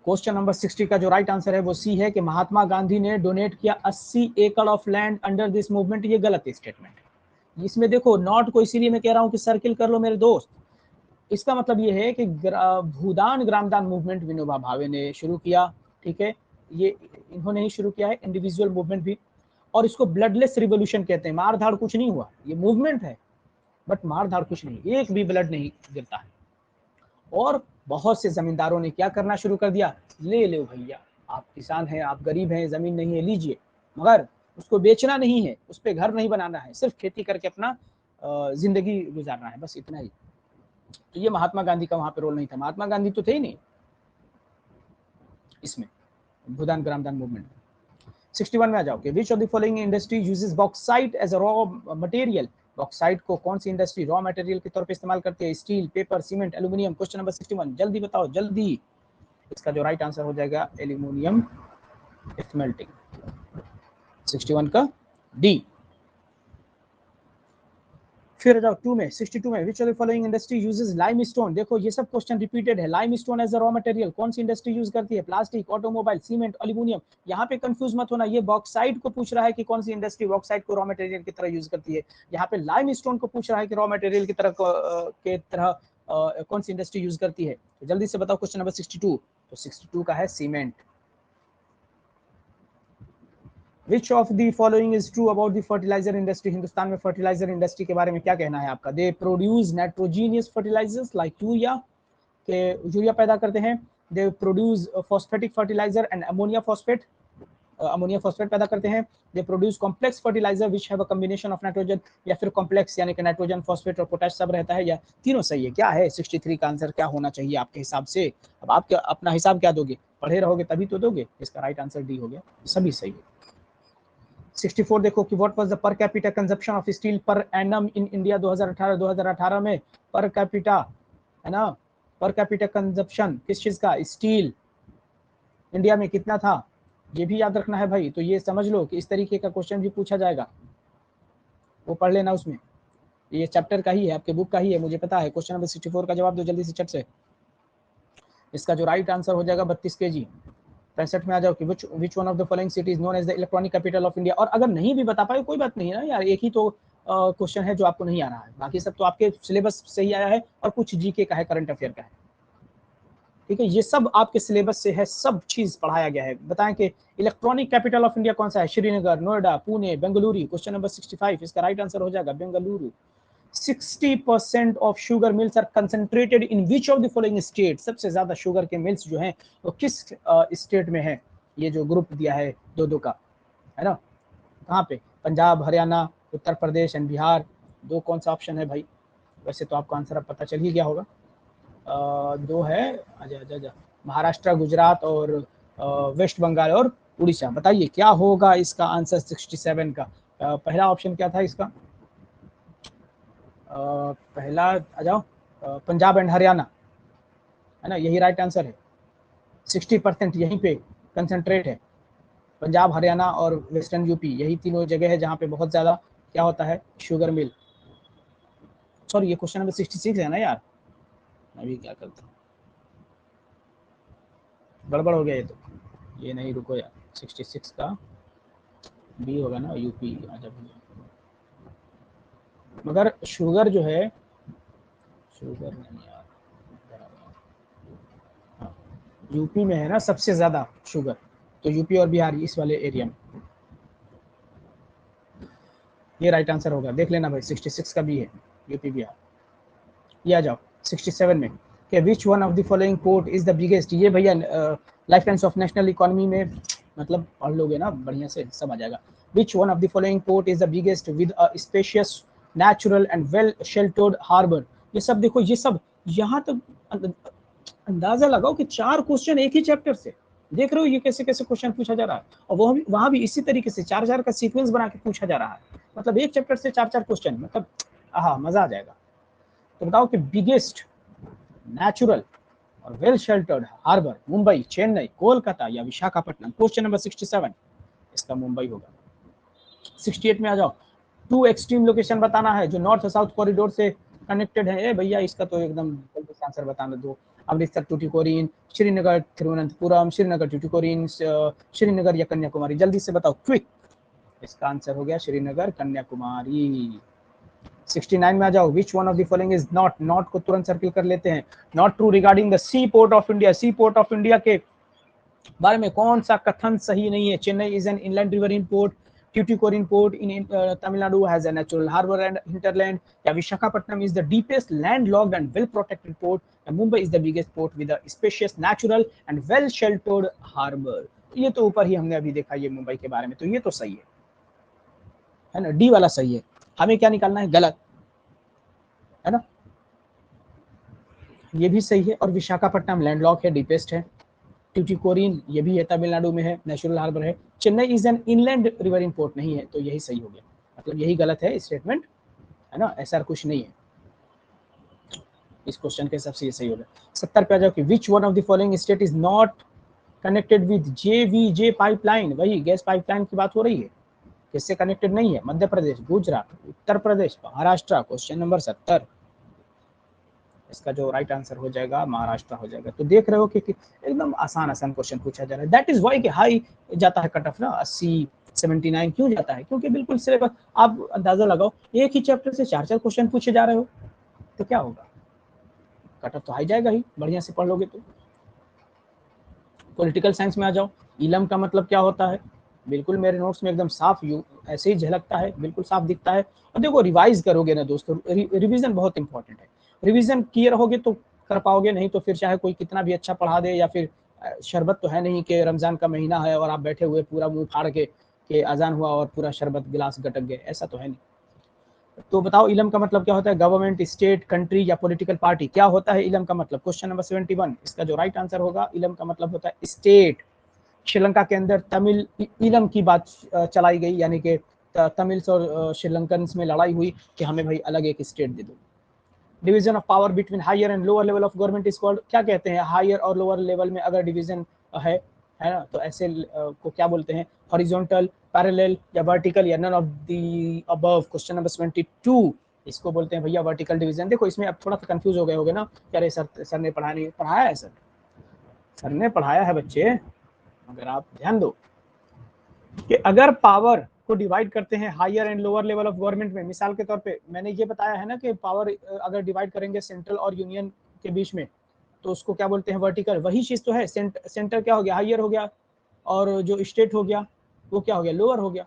question number 60 का जो right answer है वो सी है कि महात्मा गांधी ने डोनेट किया 80 एकड़ of land under this movement. ये गलत स्टेटमेंट है, इसमें देखो नॉट को इसीलिए मैं कह रहा हूं कि सर्किल कर लो मेरे दोस्त, इसका मतलब ये है कि भूदान ग्रामदान मूवमेंट विनोबा भावे ने शुरू किया, ठीक है, ये इन्होंने ही शुरू किया है, इंडिविजुअल मूवमेंट भी, और इसको ब्लडलेस रिवोल्यूशन कहते हैं। मार धाड़ कुछ नहीं हुआ, ये मूवमेंट है बट मार धाड़ कुछ नहीं, एक भी ब्लड नहीं गिरता है। और बहुत से जमींदारों ने क्या करना शुरू कर दिया, ले लो भैया, आप किसान हैं, आप गरीब हैं, जमीन नहीं है लीजिए, मगर उसको बेचना नहीं है, उस पर घर नहीं बनाना है, सिर्फ खेती करके अपना जिंदगी गुजारना है, बस इतना ही। तो ये महात्मा गांधी का वहां पे रोल नहीं था, महात्मा गांधी तो थे ही नहीं इसमें भूदान ग्रामदान मूवमेंट। 61 में आ जाओ कि which of the following industry uses bauxite as a raw material, bauxite को कौन सी इंडस्ट्री रॉ मटेरियल के तौर पे इस्तेमाल करती है, steel, paper, cement, aluminium. Question number 61 जल्दी बताओ जल्दी, इसका जो राइट आंसर हो जाएगा एल्यूमिनियम स्मेल्टिंग, 61 का डी। फिर जाओ 2 में 62 में which of the following industry uses limestone. देखो ये सब क्वेश्चन रिपीटेड है, limestone as a raw material कौन सी इंडस्ट्री यूज करती है, प्लास्टिक, ऑटोमोबाइल, सीमेंट, एल्यूमिनियम। यहाँ पे कंफ्यूज मत होना, ये बॉक्साइट को पूछ रहा है कि कौन सी इंडस्ट्री बॉक्साइट को रॉ मटेरियल की तरह यूज करती है, यहाँ पे लाइमस्टोन को पूछ रहा है कि रॉ मटेरियल की तरह कौन सी इंडस्ट्री यूज करती है। तो जल्दी से बताओ क्वेश्चन नंबर 62, तो 62 का है cement. Which of the following is true about the fertilizer industry? Hindustan में फर्टिलाइजर इंडस्ट्री के बारे में क्या कहना है आपका? They produce nitrogenous fertilizers like urea, के यूरिया पैदा करते हैं। They produce phosphatic fertilizer and ammonia phosphate, ammonia phosphate पैदा करते हैं। They produce complex fertilizer which have a combination of nitrogen, या फिर कॉम्प्लेक्स यानी कि नाइट्रोजन, फॉस्फेट और पोटेश सब रहता है, या तीनों सही है। क्या है 63 का आंसर क्या होना चाहिए आपके हिसाब से? अब आप क्या अपना हिसाब क्या दोगे, पढ़े रहोगे तभी तो दोगे। इसका राइट आंसर डी हो गया, सभी सही है। 64 देखो कि what was the per capita consumption of steel per annum in India 2018 में पर कैपिटा है ना, पर कैपिटा कंजप्शन किस चीज का, स्टील, इंडिया में कितना था, ये भी याद रखना है भाई। तो ये समझ लो कि इस तरीके का क्वेश्चन भी पूछा जाएगा, वो पढ़ लेना, उसमें ये चैप्टर का ही है, आपके बुक का ही है, मुझे पता है। क्वेश्चन नंबर 64 का जवाब दो जल्दी से, चट से। इसका जो राइट आंसर हो जाएगा 32 kg। 65 में आ जाओ कि which one of the following city is known as the electronic capital of India. और अगर नहीं भी बता पाए कोई बात नहीं है ना यार, एक ही तो क्वेश्चन है जो आपको नहीं आ रहा है, बाकी सब तो आपके सिलेबस से ही आया है, और कुछ जीके का है, करंट अफेयर का है, ठीक है। ये सब आपके सिलेबस से है, सब चीज पढ़ाया गया है। बताएं कि इलेक्ट्रॉनिक कैपिटल ऑफ इंडिया कौन सा है, श्रीनगर, नोएडा, पुणे, बेंगलुरु। क्वेश्चन नंबर 65, इसका राइट आंसर हो जाएगा Bengaluru. 60% of sugar mills are concentrated in which of the following state, सबसे ज्यादा शुगर के मिल्स जो हैं वो किस स्टेट में है। ये जो ग्रुप दिया है दो दो का, है ना, कहाँ पे, पंजाब, हरियाणा, उत्तर प्रदेश एंड बिहार। दो कौन सा ऑप्शन है भाई, वैसे तो आपको आंसर अब पता चल ही गया होगा। दो है, आजा आजा आजा, महाराष्ट्र, गुजरात और वेस्ट बंगाल और उड़ीसा। बताइए क्या होगा इसका आंसर 67 का। पहला ऑप्शन क्या था इसका? पहला आ जाओ, पंजाब एंड हरियाणा, है ना, यही राइट आंसर है। 60% यहीं पे कंसंट्रेट है, पंजाब, हरियाणा और वेस्टर्न यूपी, यही तीनों जगह है जहाँ पे बहुत ज़्यादा क्या होता है, शुगर मिल। सॉरी, ये क्वेश्चन नंबर 66 है ना यार, मैं भी क्या करता हूँ, गड़बड़ हो गया ये तो, ये नहीं, रुको यार, 66 का बी होगा ना, यूपी। मगर शुगर जो है, शुगर नहीं यार, हाँ, यूपी में है ना सबसे ज़्यादा शुगर, तो यूपी और बिहार इस वाले एरिया में, ये राइट आंसर होगा। देख लेना भाई, 66 का भी है, यूपी बिहार। ये आ जाओ 67 में कि which one of the following port is the biggest. ये भैया life times of national economy में मतलब पढ़ लोगे ना बढ़िया से सब आ जाएगा। Which one of the following port is the biggest with a spacious natural and well sheltered harbour. ये सब देखो, ये सब यहाँ तक अंदाजा लगाओ कि 4 क्वेश्चन एक ही चैप्टर से। देख रहे हो ये कैसे कैसे क्वेश्चन पूछा जा रहा है, और वो भी वहां भी इसी तरीके से 4 का सीक्वेंस बना के पूछा जा रहा है। मतलब एक चैप्टर से 4 क्वेश्चन, मतलब हाँ मजा आ जाएगा। तो बताओ कि बिगेस्ट नेचुरल और well sheltered harbour Mumbai, Chennai, Kolkata या विशाखापट्टनम। क्वेश्चन नंबर 67, इसका मुंबई होगा। 68 में आ जाओ, 2 एक्सट्रीम लोकेशन बताना है जो नॉर्थ साउथ कॉरिडोर से कनेक्टेड है। ए भैया इसका तो एकदम जल्दी से आंसर बताना दो। अमृतसर टूटीकोरिन, श्रीनगर तिरुवनंतपुरम, श्रीनगर टूटीकोरिन, श्रीनगर या कन्याकुमारी, जल्दी से बताओ क्विक। इसका आंसर हो गया श्रीनगर कन्याकुमारी। 69 में आ जाओ, which one of the following is not, not को तुरंत सर्किल कर लेते हैं, not true regarding the sea port of India. Sea port of India के बारे में कौन सा कथन सही नहीं है? Chennai is an inland river in port, Tuticorin port in Tamil Nadu has a natural harbor and hinterland, या Visakhapatnam is the deepest landlocked and well protected port, and Mumbai is the biggest port with a spacious natural and well sheltered harbor। ये तो ऊपर ही हमने अभी देखा ये मुंबई के बारे में, तो ये तो सही है ना, डी वाला सही है। हमें क्या निकालना है? गलत, है ना, ये भी सही है। और विशाखापट्टनम लैंडलॉक है, डीपेस्ट है। ट्यूटिकोरिन ये भी है, तमिलनाडु में है, नेचुरल हार्बर है। Chennai is an inland river in port नहीं है, तो यही सही हो गया, मतलब यही गलत है स्टेटमेंट, है ना, ऐसा कुछ नहीं है। इस क्वेश्चन के हिसाब से ये सही हो गया। 70 पे आ जाओ कि which one of the following state is not connected with JVJ pipeline. वही गैस पाइपलाइन की बात हो रही है, किससे कनेक्टेड नहीं है? मध्य प्रदेश, गुजरात, उत्तर प्रदेश, महाराष्ट्र। क्वेश्चन नंबर 70, इसका जो राइट आंसर हो जाएगा महाराष्ट्र हो जाएगा। तो देख रहे हो कि एकदम आसान आसान क्वेश्चन पूछा जा रहा है। दैट इज वाई कि हाई जाता है कट ऑफ ना, 80 79 क्यों जाता है? क्योंकि बिल्कुल सिलेबस, आप अंदाजा लगाओ, एक ही चैप्टर से 4 क्वेश्चन पूछे जा रहे हो, तो क्या होगा? कट ऑफ तो हाई जाएगा ही, बढ़िया से पढ़ लोगे तो। पॉलिटिकल साइंस में आ जाओ, इलम का मतलब क्या होता है? बिल्कुल मेरे नोट्स में एकदम साफ ऐसे ही झलकता है, बिल्कुल साफ दिखता है। और देखो रिवाइज करोगे ना दोस्तों, रिवीजन बहुत इंपॉर्टेंट है। रिवीजन किए रहोगे तो कर पाओगे, नहीं तो फिर चाहे कोई कितना भी अच्छा पढ़ा दे, या फिर शरबत तो है नहीं कि रमजान का महीना है और आप बैठे हुए पूरा मुंह फाड़ के अजान हुआ और पूरा शरबत गिलास गटक गए, ऐसा तो है नहीं। तो बताओ इलम का मतलब क्या होता है? गवर्नमेंट, स्टेट, कंट्री या पॉलिटिकल पार्टी। क्या होता है इलम का मतलब? क्वेश्चन नंबर 71, इसका जो राइट आंसर होगा, इलम का मतलब होता है स्टेट। श्रीलंका के अंदर तमिल इलम की बात चलाई गई, यानी कि तमिल्स और श्रीलंकन में लड़ाई हुई कि हमें भाई अलग एक स्टेट दे दो। Division of power between higher and lower level of government is called, क्या कहते हैं? हायर और लोअर लेवल में अगर डिवीजन है ना, तो ऐसे को क्या बोलते हैं? हॉरिजॉन्टल, पैरेलल या वर्टिकल, या none of the above. Question number 72, इसको बोलते हैं भैया वर्टिकल डिवीजन। देखो इसमें अब थोड़ा सा कंफ्यूज हो गए होगे ना, अरे सर ने पढ़ाया है, सर ने पढ़ाया है बच्चे, अगर आप ध्यान दो कि अगर पावर को डिवाइड करते हैं higher and lower level of government में, मिसाल के तौर पे मैंने ये बताया है ना कि पावर अगर डिवाइड करेंगे सेंट्रल और यूनियन के बीच में, तो उसको क्या बोलते हैं? वर्टिकल। वही चीज तो है, सेंटर क्या हो गया? हायर हो गया, और जो स्टेट हो गया वो क्या हो गया? लोअर हो गया।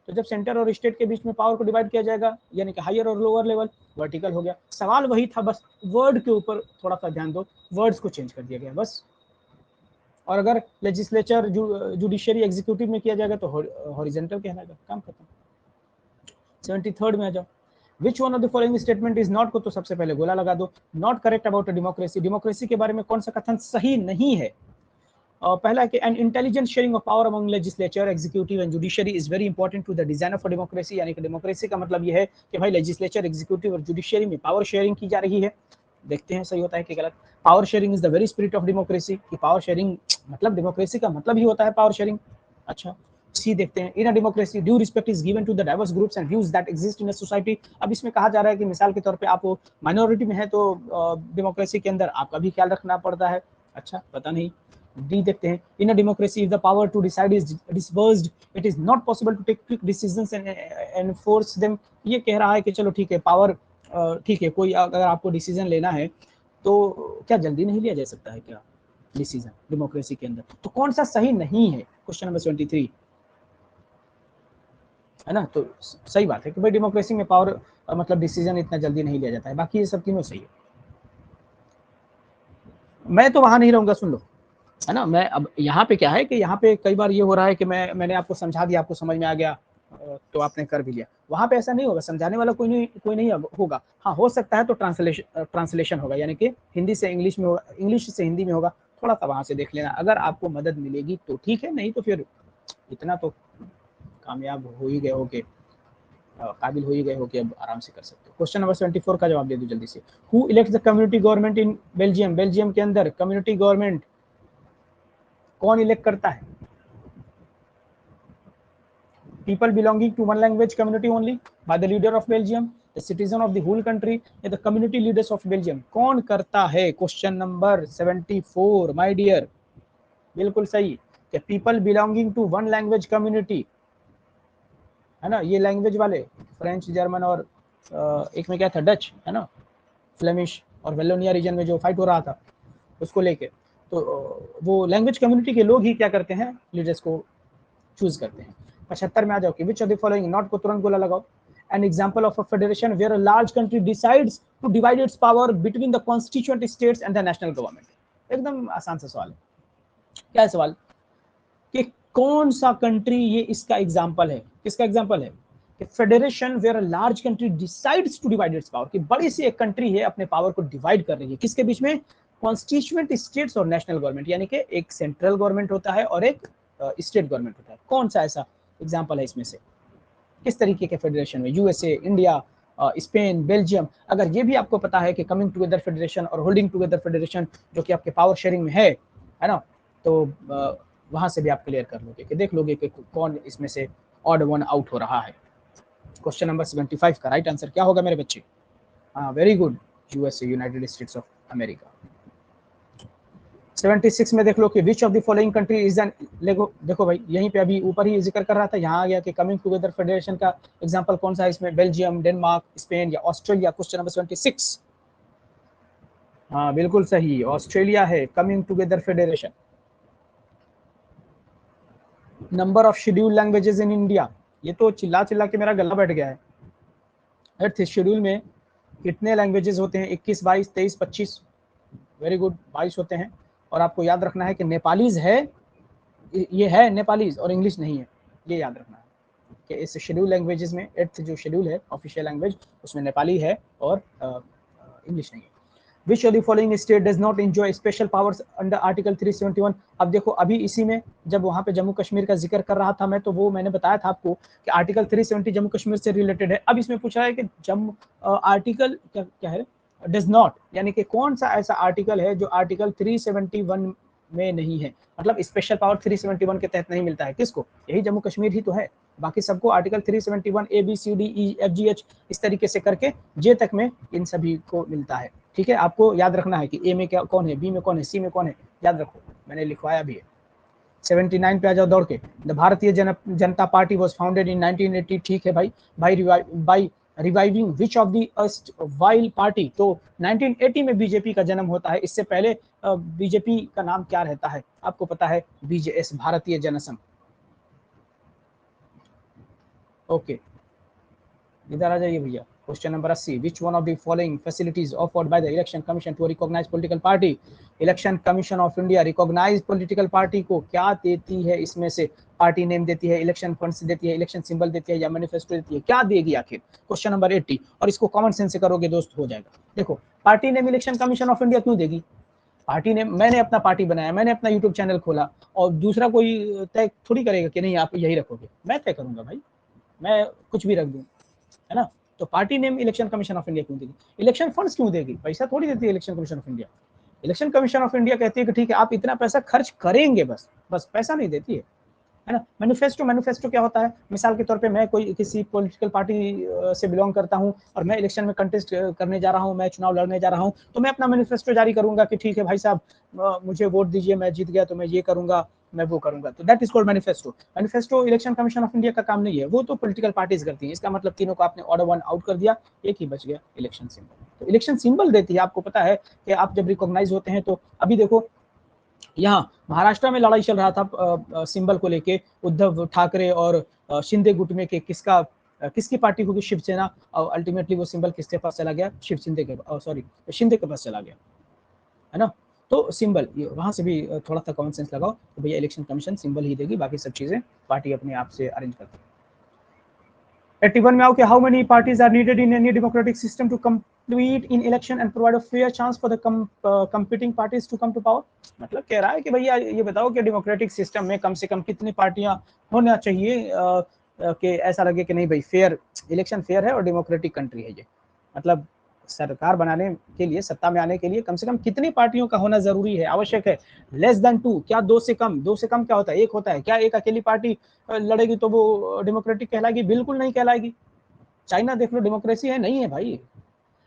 तो जब सेंटर और स्टेट के बीच में पावर को डिवाइड किया जाएगा, यानी कि हायर और लोअर लेवल, वर्टिकल हो गया। सवाल वही था, बस वर्ड के ऊपर थोड़ा सा ध्यान दो, वर्ड्स को चेंज कर दिया गया बस। और अगर लेजिस्लेचर, जुडिशियरी, एग्जीक्यूटिव में किया जाएगा तो हॉरिजॉन्टल कहलाएगा, काम खत्म। 73 में आ जाओ, which one of the following statement is not, को तो सबसे पहले गोला लगा दो। Not correct about democracy, democracy के बारे में कौन सा कथन सही नहीं है? पहला है कि an intelligent sharing of power among legislature, executive and judiciary is very important to the design of democracy. यानी कि डेमोक्रेसी का मतलब ये है कि भाई लेजिस्लेचर, एग्जीक्यूटिव और जुडिशरी में पावर शेयरिंग की जा रही है। देखते हैं सही होता है कि गलत। Power sharing is the very spirit of democracy, कि पावर शेयरिंग मतलब डेमोक्रेसी का मतलब ही होता है पावर शेयरिंग। अच्छा, सी देखते हैं, in a democracy due respect is given to the diverse groups and views that exist in a society. अब इसमें कहा जा रहा है कि मिसाल के तौर पे आप माइनॉरिटी में है तो डेमोक्रेसी के अंदर आपका भी ख्याल रखना पड़ता है। अच्छा, पता नहीं। डी देखते हैं, in a democracy if the power to decide is disbursed it is not possible to take quick decisions and enforce them. ये कह रहा है कि चलो ठीक है, पावर ठीक है, कोई अगर आपको डिसीजन लेना है तो क्या जल्दी नहीं लिया जा सकता है क्या डिसीजन डेमोक्रेसी के अंदर? तो कौन सा सही नहीं है? क्वेश्चन नंबर 23 है ना। तो सही बात है कि भाई डेमोक्रेसी में पावर मतलब डिसीजन इतना जल्दी नहीं लिया जाता है। बाकी ये सब तीनों सही है। मैं तो वहां नहीं रहूंगा, सुन लो, है ना। मैं अब यहाँ पे क्या है कि यहाँ पे कई बार ये हो रहा है कि मैंने आपको समझा दिया, आपको समझ में आ गया तो आपने कर भी लिया। वहां पे ऐसा नहीं होगा, समझाने वाला कोई नहीं होगा। हाँ, हो सकता है तो ट्रांसलेशन होगा, यानी कि हिंदी से इंग्लिश में होगा, इंग्लिश से हिंदी में होगा। थोड़ा सा वहां से देख लेना, अगर आपको मदद मिलेगी तो ठीक है, नहीं तो फिर इतना तो कामयाब हो ही गए हो के काबिल हो ही गए हो कि अब आराम से कर सकते हो। क्वेश्चन नंबर 74 का जवाब दे दो जल्दी से। Who elects the community government in Belgium? Belgium के अंदर कम्युनिटी गवर्नमेंट कौन इलेक्ट करता है? People belonging to one language community only by the leader of Belgium, the citizen of the whole country, या the community leaders of Belgium? कौन करता है? Question number 74 my dear, बिल्कुल सही कि people belonging to one language community, है ना। ये लैंग्वेज वाले फ्रेंच, जर्मन और एक में क्या था, डच, है ना, फ्लेमिश और वेलोनिया रीजन में जो फाइट हो रहा था उसको लेके, तो वो लैंग्वेज कम्युनिटी के लोग ही क्या करते हैं, लीडर्स को चूज करते हैं। 75 में आ जाओ कि which of the following, not को तुरंत गोला लगाओ, an example of a federation where a large country decides to divide its power between the constituent states and the national government. एकदम आसान सा सवाल है। क्या है सवाल? कि कौन सा कंट्री ये इसका एग्जांपल है? किसका एग्जांपल है? कि federation where a large country decides to divide its power, कि बड़ी सी एक कंट्री है अपने पावर को डिवाइड कर रही है, किसके बीच में? कॉन्स्टिट्यूएंट स्टेट्स और नेशनल गवर्नमेंट, यानी कि एक सेंट्रल गवर्नमेंट होता है और एक स्टेट गवर्नमेंट होता है। कौन सा ऐसा एग्जांपल है इसमें से? किस तरीके के फेडरेशन में? USA, India, Spain, Belgium. अगर ये भी आपको पता है कि कमिंग टुगेदर फेडरेशन और होल्डिंग टुगेदर फेडरेशन जो कि आपके पावर शेयरिंग में है ना, तो वहां से भी आप क्लियर कर लोगे कि देख लोगे कि कौन इसमें से ऑड वन आउट हो रहा है। क्वेश्चन नंबर 75 का राइट आंसर क्या होगा मेरे बच्चे? हाँ, very good, USA, United states of America. 76 में देख लो कि which of the following country is an, देखो भाई यहीं पे अभी ऊपर ही जिक्र कर रहा था, यहाँ आ गया कि कमिंग टुगेदर फेडरेशन का एग्जांपल कौन सा है इसमें? बेल्जियम, डेनमार्क, स्पेन या ऑस्ट्रेलिया? क्वेश्चन नंबर 76, हाँ बिल्कुल सही, ऑस्ट्रेलिया है coming together federation. Number of schedule languages in India, ये तो चिल्ला चिल्ला के मेरा गला बैठ गया है। एर्थ शेड्यूल में कितने लैंग्वेजेस होते हैं? 21, 22, 23, 25? वेरी गुड, 22 होते हैं। और आपको याद रखना है कि नेपालीज है, ये है नेपालीज और इंग्लिश नहीं है, ये याद रखना है कि इस शेड्यूल लैंग्वेजेस में 8th जो शेड्यूल है ऑफिशियल लैंग्वेज, उसमें नेपाली है और इंग्लिश नहीं है। विच of the following state does not enjoy special powers under article 371? अब देखो अभी इसी में जब वहां पे जम्मू कश्मीर का जिक्र कर रहा था मैं, तो वो मैंने बताया था आपको कि आर्टिकल 370 जम्मू कश्मीर से रिलेटेड है। अब इसमें पूछा है कि जम्मू आर्टिकल क्या है, डज नॉट, यानी कि कौन सा ऐसा आर्टिकल है जो आर्टिकल 371 में नहीं है, मतलब स्पेशल पावर 371 के तहत नहीं मिलता है। किसको? यही जम्मू कश्मीर ही तो है, बाकी सबको article 371 A B C D E F G H इस तरीके से करके जे तक में इन सभी को मिलता है। ठीक है, आपको याद रखना है कि ए में क्या कौन है, बी में कौन है, सी में कौन है, याद रखो, मैंने लिखवाया भी है। 79 पे आ जाओ दौड़ के। The Bharatiya Janata party was founded in 1980, ठीक है भाई, by reviving which of the while party? तो 1980 में बीजेपी का जन्म होता है, इससे पहले बीजेपी का नाम क्या रहता है आपको पता है? बीजेएस, भारतीय जनसंघ। ओके, इधर आ जाइए भैया। Question number 80, which one of the following facilities offered by the election commission to recognise political party? Election commission of India recognise political party को क्या देती है? इसमें से पार्टी नेम देती है, इलेक्शन फंड्स देती है, इलेक्शन सिंबल देती है या मैनिफेस्टो देती है? क्या देगी आखिर? क्वेश्चन नंबर 80, और इसको कॉमन सेंस से करोगे दोस्त हो जाएगा। देखो, party name election commission of India क्यों देगी? पार्टी ने, मैंने अपना पार्टी बनाया, मैंने अपना यूट्यूब चैनल खोला और दूसरा कोई तय थोड़ी करेगा कि नहीं आप यही रखोगे, मैं तय करूंगा भाई, मैं कुछ भी रख दूं, है ना। तो party name election commission of India क्यों देगी? इलेक्शन फंड्स क्यों देगी? पैसा थोड़ी देती है election commission of India. Election commission of India कहती है कि ठीक है आप इतना पैसा खर्च करेंगे, बस बस पैसा नहीं देती है ना। मैनिफेस्टो, मैनिफेस्टो क्या होता है? मिसाल के तौर पे मैं कोई किसी पॉलिटिकल पार्टी से बिलोंग करता हूं और मैं इलेक्शन में कंटेस्ट करने जा रहा हूं, मैं चुनाव लड़ने जा रहा हूं, तो मैं अपना मैनिफेस्टो जारी करूंगा कि ठीक है भाई साहब मुझे वोट दीजिए, मैं जीत गया तो मैं ये करूंगा, मैं वो करूंगा। तो that is called manifesto. Manifesto election commission of India का काम नहीं है, वो तो पॉलिटिकल पार्टीज करती हैं। इसका मतलब तीनों को आपने ऑर्डर वन आउट कर दिया, एक ही बच गया, इलेक्शन सिंबल। तो इलेक्शन सिंबल देती है, आपको पता है कि आप जब रिकॉग्नाइज होते हैं तो अभी देखो यहाँ महाराष्ट्र में लड़ाई चल रहा था सिंबल को लेके, उद्धव ठाकरे और शिंदे गुट में के किसकी पार्टी होगी, शिवसेना, और अल्टीमेटली वो सिंबल किसके पास चला गया, शिंदे के पास चला गया, है ना। तो सिंबल वहां से भी थोड़ा सा कॉमन सेंस लगाओ तो भैया इलेक्शन कमीशन सिंबल ही देगी, बाकी सब चीजें पार्टी अपने आप से अरेंज करती है। 81 में आओ कि how many parties are needed in any democratic system to compete in election and provide a fair chance for the competing parties to come to power। मतलब कह रहा है कि भैया ये बताओ कि डेमोक्रेटिक सिस्टम में कम से कम कितनी पार्टियां होना चाहिए कि ऐसा लगे कि नहीं भाई फेयर इलेक्शन, फेयर है और डेमोक्रेटिक कंट्री है ये। मतलब सरकार बनाने के लिए, सत्ता में आने के लिए कम से कम कितनी पार्टियों का होना जरूरी है, आवश्यक है? लेस देन 2, क्या 2 से कम? 2 से कम क्या होता है? एक होता है क्या? एक अकेली पार्टी लड़ेगी तो वो डेमोक्रेटिक कहलाएगी? बिल्कुल नहीं कहलाएगी। चाइना देख लो, डेमोक्रेसी है? नहीं है भाई।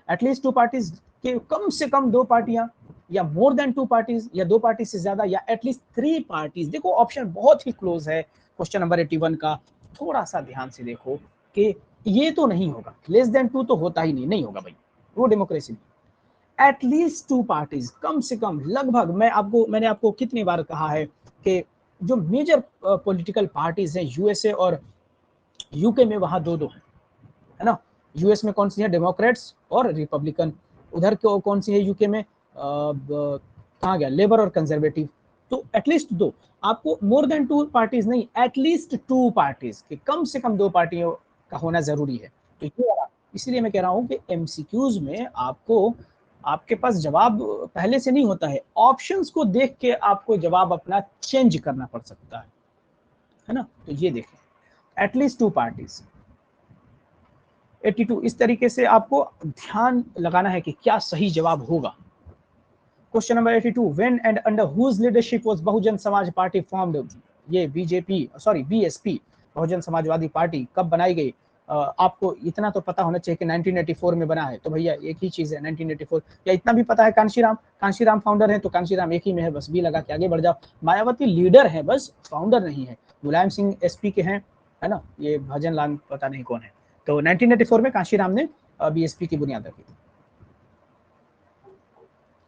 एटलीस्ट 2 पार्टीज के कम से कम 2 पार्टियां, या मोर देन 2 पार्टीज, या 2 पार्टी से ज्यादा, या एटलीस्ट 3 पार्टीज। देखो ऑप्शन बहुत ही क्लोज है क्वेश्चन नंबर 81 का, थोड़ा सा ध्यान से देखो कि ये तो नहीं होगा, लेस देन 2 तो होता ही नहीं, नहीं होगा भाई, वो डेमोक्रेसी नहीं। एटलीस्ट 2 पार्टीज, कम से कम, लगभग, मैंने आपको कितनी बार कहा है कि जो मेजर पॉलिटिकल पार्टीज हैं यूएसए और यूके में, वहां दो है ना। यूएस में कौन सी है? डेमोक्रेट्स और रिपब्लिकन। उधर कौन सी है यूके में? कहाँ गया? लेबर और कंजर्वेटिव। तो एटलीस्ट 2, आपको मोर देन 2 पार्टीज नहीं, एटलीस्ट 2 पार्टीज के कम से कम 2 पार्टियों का होना जरूरी है। तो ये इसलिए मैं कह रहा हूं कि एमसीक्यूज में आपको, आपके पास जवाब पहले से नहीं होता है, ऑप्शंस को देख के आपको जवाब अपना चेंज करना पड़ सकता है ना। तो ये देखें, एटलीस्ट 2 पार्टीज। 82, इस तरीके से आपको ध्यान लगाना है कि क्या सही जवाब होगा। Question number 82, when and under whose leadership was Bahujan Samaj party formed? ये बीएसपी, बहुजन समाजवादी पार्टी कब बनाई गई? आपको इतना तो पता होना चाहिए कि 1984 में बना है। तो भैया एक ही चीज है, 1984, या इतना भी पता है कांशीराम फाउंडर है, तो कांशीराम एक ही में है, बस बी लगा के आगे बढ़ जाओ। मायावती लीडर है, बस फाउंडर नहीं है। मुलायम सिंह एसपी के हैं, है ना, ये भजन लाल पता नहीं कौन है। तो 1984 में कांशीराम ने बीएसपी की बुनियाद रखी थी।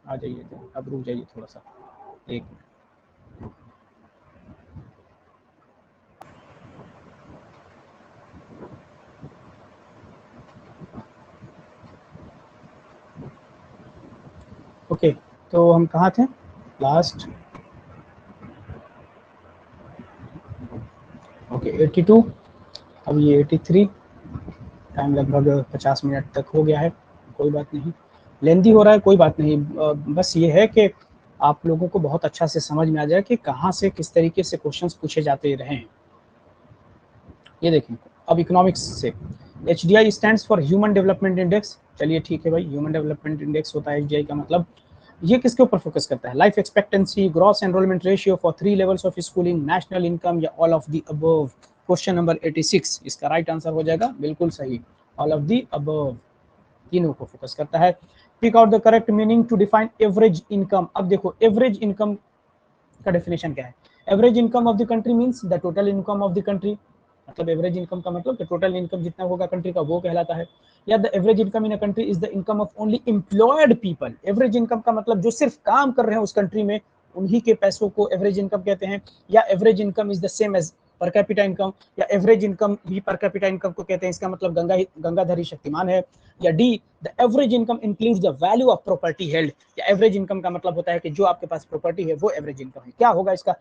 आ जाइए, अब रुक जाइए थोड़ा सा, एक मिनट। ओके, तो हम कहाँ थे लास्ट? ओके 82, अब ये 83, टाइम लगभग 50 मिनट तक हो गया है। कोई बात नहीं, लेंदी हो रहा है, कोई बात नहीं। बस ये है कि आप लोगों को बहुत अच्छा से समझ में आ जाए कि कहाँ से किस तरीके से क्वेश्चंस पूछे जाते रहे हैं। ये देखें, अब इकोनॉमिक्स से, HDI stands for human development index. चलिए ठीक है भाई, ह्यूमन डेवलपमेंट इंडेक्स होता है HDI का मतलब। ये किसके ऊपर फोकस करता है? Life expectancy, gross enrolment ratio for 3 levels of schooling, national income, या all of the above. Question number 86, इसका राइट आंसर हो जाएगा बिल्कुल सही, ऑल ऑफ द अबव, तीनों को फोकस करता है। Pick out the correct meaning to define average income. अब देखो एवरेज इनकम का डेफिनेशन क्या है? Average income of the country means the total income of the country. मतलब एवरेज इनकम का मतलब टोटल इनकम जितना होगा कंट्री का वो कहलाता है। या the average income in a country is the income of only employed people. Average income का मतलब जो सिर्फ काम कर रहे हैं उस कंट्री में, उन्हीं के पैसों को एवरेज इनकम कहते हैं। या average income is the same as per capita income, या एवरेज इनकम ही पर कैपिटा इनकम को कहते हैं, इसका मतलब गंगाधरी शक्तिमान है। या D, the average income includes the value of property held. या एवरेज इनकम का मतलब होता है कि जो आपके पास प्रॉपर्टी है वो एवरेज इनकम है। क्या होगा इसका?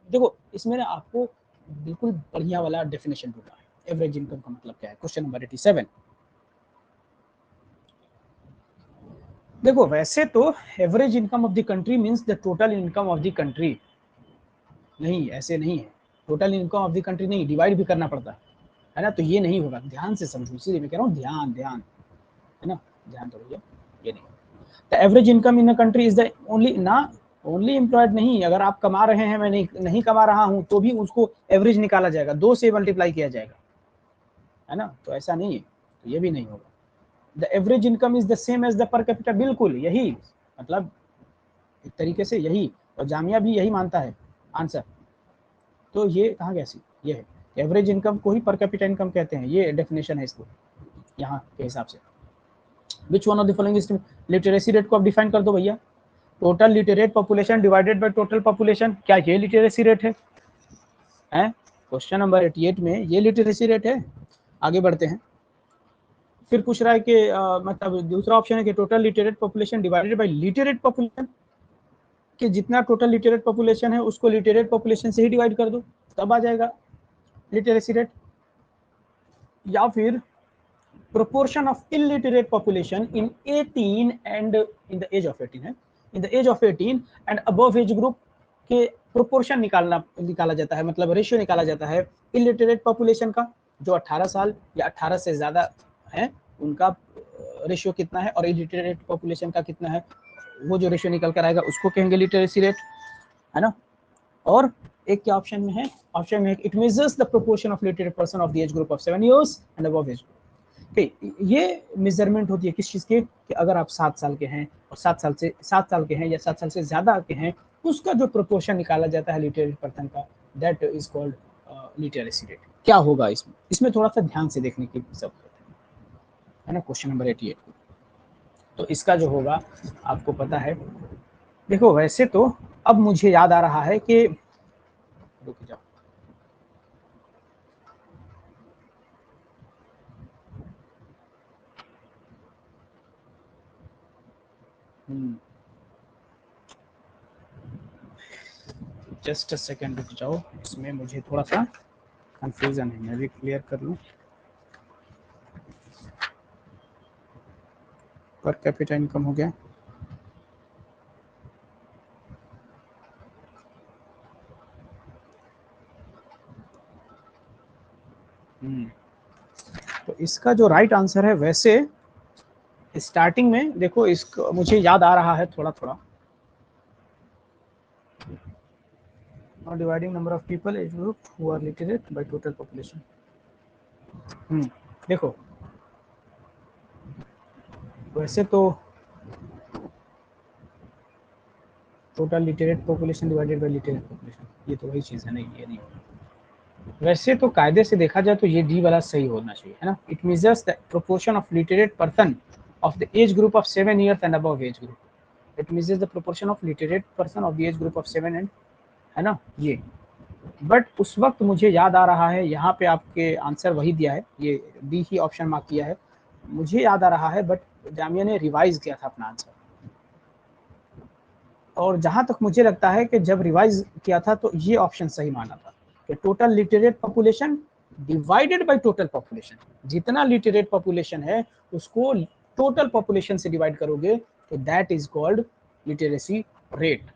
देखो इसमें ना आपको बिल्कुल बढ़िया वाला डेफिनेशन ढूंढना है, एवरेज इनकम का मतलब क्या है। क्वेश्चन नंबर 87, देखो वैसे तो average income of the country means the total income of the country, नहीं ऐसे नहीं है, total income of the country नहीं, डिवाइड भी करना पड़ता है ना, तो ये नहीं होगा, ध्यान से समझो, इसीलिए मैं कह रहा हूँ ध्यान ध्यान, है ना, ध्यान तो भैया, ये नहीं। The average income in a country is the only ना, ओनली एम्प्लॉयड नहीं, अगर आप कमा रहे हैं मैं नहीं कमा रहा हूँ तो भी उसको एवरेज निकाला जाएगा, 2 से मल्टीप्लाई किया जाएगा, है ना, तो ऐसा नहीं है, तो ये भी नहीं होगा। The average income is the same as the per capita, बिल्कुल यही, मतलब एक तरीके से यही, और जामिया भी यही मानता है आंसर, तो ये कहाँ गया सी, ये है एवरेज इनकम को ही पर कैपिटा इनकम कहते हैं, ये डेफिनेशन है इसको यहाँ के हिसाब से। विच one of the following is, literacy rate को आप डिफाइन कर दो भैया, total literate population divided bye total population, क्या ये लिटरेसी रेट है? क्वेश्चन नंबर 88 में ये लिटरेसी रेट है। आगे बढ़ते हैं, फिर पूछ रहा है कि मतलब दूसरा ऑप्शन है कि total literate population divided by literate population, कि जितना टोटल लिटरेट पॉपुलेशन है उसको लिटरेट पॉपुलेशन से ही डिवाइड कर दो, तब आ जाएगा लिटरेसी रेट। या फिर proportion of illiterate population in 18 and in the age of 18 है, in the age of 18 and above age group के प्रोपोर्शन निकाला जाता है, मतलब रेशियो निकाला जाता है इलिटरेट पॉपुलेशन का, जो 18 साल या 18 से ज्यादा है उनका रेशियो कितना है, और इलिटरेट पॉपुलेशन का कितना है, वो जो रेशियो निकल कर आएगा उसको कहेंगे लिटरेसी रेट, है ना। और एक क्या ऑप्शन में है, ऑप्शन में it measures the proportion of literate person of the age group of 7 years and above age group. ये मेजरमेंट होती है किस चीज के, कि अगर आप 7 साल के हैं और 7 साल के हैं या 7 साल से ज्यादा के हैं, उसका जो प्रोपोर्शन निकाला जाता है लिटरेट पर्सन का, that is called literacy rate. क्या होगा इसमें, इसमें थोड़ा सा ध्यान से देखने की सब है ना, क्वेश्चन नंबर 88। तो इसका जो होगा आपको पता है, देखो वैसे तो अब मुझे याद आ रहा है कि, रुक जाओ, जस्ट अ सेकेंड रुक जाओ, इसमें मुझे थोड़ा सा कंफ्यूजन है, मैं भी क्लियर कर लूँ। पर कैपिटा इनकम हो गया, तो इसका जो राइट आंसर है, वैसे स्टार्टिंग में देखो, इसको मुझे याद आ रहा है थोड़ा थोड़ा, dividing number of people age group who are literate by total population. देखो वैसे तो total literate population divided by literate population, ये तो वही चीज़ है, नहीं ये नहीं। वैसे तो कायदे से देखा जाए तो ये डी वाला सही होना चाहिए, है ना। It measures the proportion of literate person of the age group of 7 years and above age group, it measures the proportion of literate person of the age group of 7 and, है ना ये। But उस वक्त मुझे याद आ रहा है, यहाँ पे आपके आंसर वही दिया है, ये डी ही ऑप्शन मार्क किया है, मुझे याद आ रहा है, बट जामिया ने रिवाइज किया था अपना आंसर, और जहां तक मुझे लगता है कि जब रिवाइज किया था तो ये ऑप्शन सही माना था, कि total literate population divided bye total population, जितना लिटरेट पॉपुलेशन है उसको टोटल पॉपुलेशन से डिवाइड करोगे तो that is called literacy rate.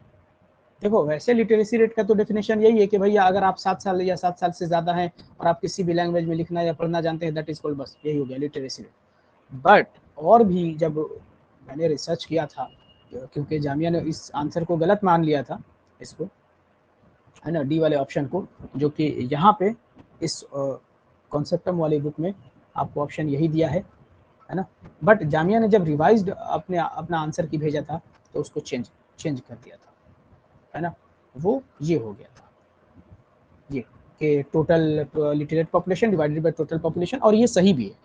देखो वैसे लिटरेसी रेट का तो डेफिनेशन यही है कि भैया अगर आप 7 साल या 7 साल से ज्यादा हैं और आप किसी भी लैंग्वेज में लिखना या पढ़ना जानते हैं, दैट इज कॉल्ड, बस यही हो गया लिटरेसी रेट। बट और भी जब मैंने रिसर्च किया था, क्योंकि जामिया ने इस आंसर को गलत मान लिया था, इसको, है ना, डी वाले ऑप्शन को, जो कि यहाँ पे इस कॉन्सेप्टम वाले बुक में आपको ऑप्शन यही दिया है ना। बट जामिया ने जब रिवाइज्ड अपना आंसर की भेजा था तो उसको चेंज चेंज कर दिया था, है ना, वो ये हो गया था, ये कि total literate population divided bye total population, और ये सही भी है,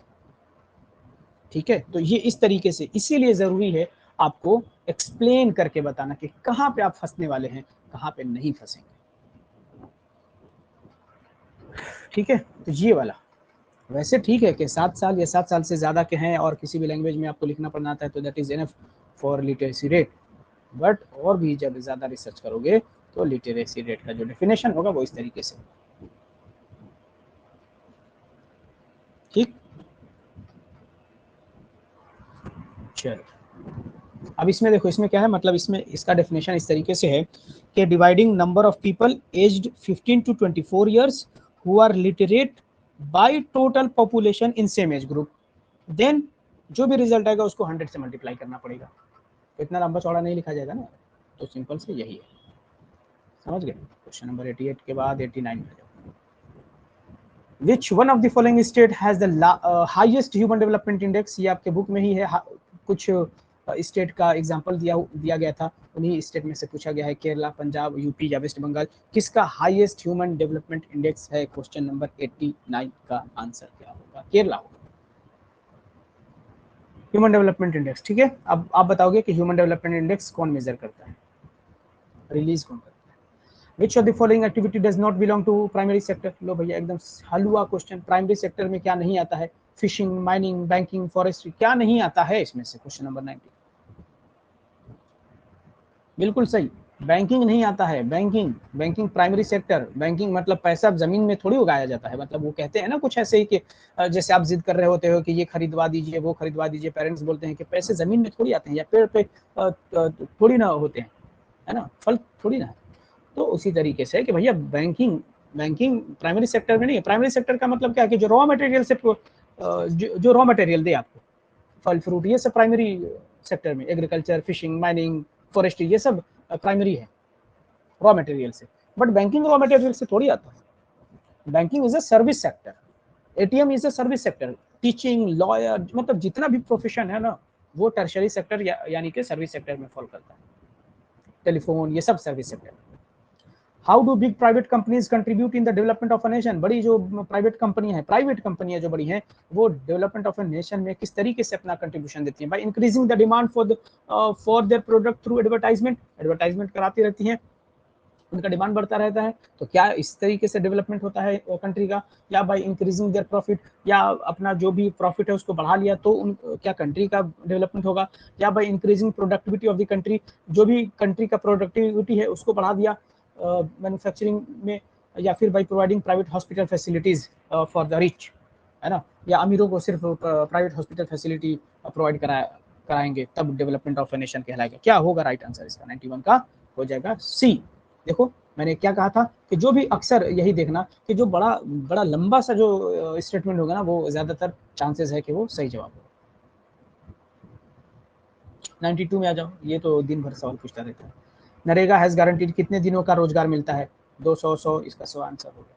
ठीक है। तो ये इस तरीके से, इसीलिए ज़रूरी है आपको एक्सप्लेन करके बताना कि कहाँ पे आप फंसने वाले हैं, कहाँ पे नहीं फंसेंगे, ठीक है। तो ये वाला वैसे ठीक है कि 7 साल या 7 साल से ज़्यादा के हैं और किसी भी लैंग्वेज में आपको लिखना पढ़ना आता है तो that is enough for literacy rate. But और भी जब ज़्यादा रिसर्च करोगे तो लिटरेसी रेट का जो डेफिनेशन होगा वो इस तरीके से, ठीक। चलो अब इसमें देखो, इसमें क्या है, मतलब इसमें इसका डेफिनेशन इस तरीके से है कि dividing number of people aged 15 to 24 years who are literate by total population in same age group, then जो भी रिजल्ट आएगा उसको 100 से मल्टीप्लाई करना पड़ेगा। तो इतना लंबा चौड़ा नहीं लिखा जाएगा ना, तो सिंपल से यही है, समझ गए। क्वेश्चन नंबर 88 के बाद 89 में जाओ। Which one of the following state has the highest human development index? ये आपके बुक में ही है, कुछ स्टेट का एग्जांपल दिया गया था, उन्हीं स्टेट में से पूछा गया है, केरला, पंजाब, यूपी या वेस्ट बंगाल, किसका हाईएस्ट ह्यूमन डेवलपमेंट इंडेक्स है? क्वेश्चन नंबर 89 का आंसर क्या होगा? केरला होगा ह्यूमन डेवलपमेंट इंडेक्स। ठीक है, अब आप बताओगे कि ह्यूमन डेवलपमेंट इंडेक्स कौन मेजर करता है, रिलीज कौन करता है? Which of the following activity does not belong to primary sector? लो भैया एकदम हलवा क्वेश्चन, प्राइमरी सेक्टर में क्या नहीं आता है? फिशिंग, माइनिंग, बैंकिंग, फॉरेस्ट्री, क्या नहीं आता है इसमें से? क्वेश्चन नंबर 90 बिल्कुल सही, बैंकिंग नहीं आता है। बैंकिंग प्राइमरी सेक्टर, बैंकिंग मतलब पैसा जमीन में थोड़ी उगाया जाता है, मतलब वो कहते हैं ना कुछ ऐसे ही कि जैसे आप जिद कर रहे होते हो कि ये खरीदवा दीजिए, वो खरीदवा दीजिए, पेरेंट्स बोलते हैं कि पैसे जमीन में थोड़ी आते हैं या पेड़ पे थोड़ी ना होते हैं, है ना, फल थोड़ी ना है। तो उसी तरीके से कि भैया बैंकिंग प्राइमरी सेक्टर में नहीं है। प्राइमरी सेक्टर का मतलब क्या है कि जो रॉ मटेरियल से जो रॉ मटेरियल दे आपको, फल फ्रूट, ये सब प्राइमरी सेक्टर में, एग्रीकल्चर, फिशिंग, माइनिंग, फॉरेस्ट्री, ये सब प्राइमरी है रॉ मटेरियल से। बट बैंकिंग रॉ मटेरियल से थोड़ी आता है। Banking is a service sector, ATM is a service sector, teaching, lawyer, मतलब जितना भी प्रोफेशन है ना वो टर्शरी सेक्टर यानी कि सर्विस सेक्टर में फॉल करता है। टेलीफोन, ये सब service sector. How do big private companies contribute in the development of a nation? बड़ी जो प्राइवेट कंपनी है जो बड़ी हैं, वो डेवलपमेंट ऑफ अ नेशन में किस तरीके से अपना कंट्रीब्यूशन देती हैं? By increasing the demand for their product through advertisement कराती रहती हैं, उनका डिमांड बढ़ता रहता है। तो क्या इस तरीके से डेवलपमेंट होता है कंट्री का? या बाय इंक्रीजिंग देयर प्रॉफिट, या अपना जो भी प्रॉफिट है उसको बढ़ा लिया तो क्या कंट्री का डेवलपमेंट होगा? या by increasing productivity of the country, जो भी कंट्री का प्रोडक्टिविटी है उसको बढ़ा दिया मैन्युफैक्चरिंग में, या फिर by providing private hospital facilities for the rich, है ना, या अमीरों को सिर्फ प्राइवेट हॉस्पिटल फैसिलिटी प्रोवाइड कराएंगे, तब डेवलपमेंट ऑफ ए नेशन कहलाएगा। क्या होगा राइट आंसर इसका? 91 का हो जाएगा सी। देखो मैंने क्या कहा था कि जो भी, अक्सर यही देखना कि जो बड़ा बड़ा लंबा सा जो स्टेटमेंट होगा ना, वो ज्यादातर चांसेस है कि वो सही जवाब होगा। 92 में आ जाओ, ये तो दिन भर सवाल पूछता रहता है। नरेगा हैज गारंटीड कितने दिनों का रोजगार मिलता है? 200, 100, इसका 100 आंसर होगा।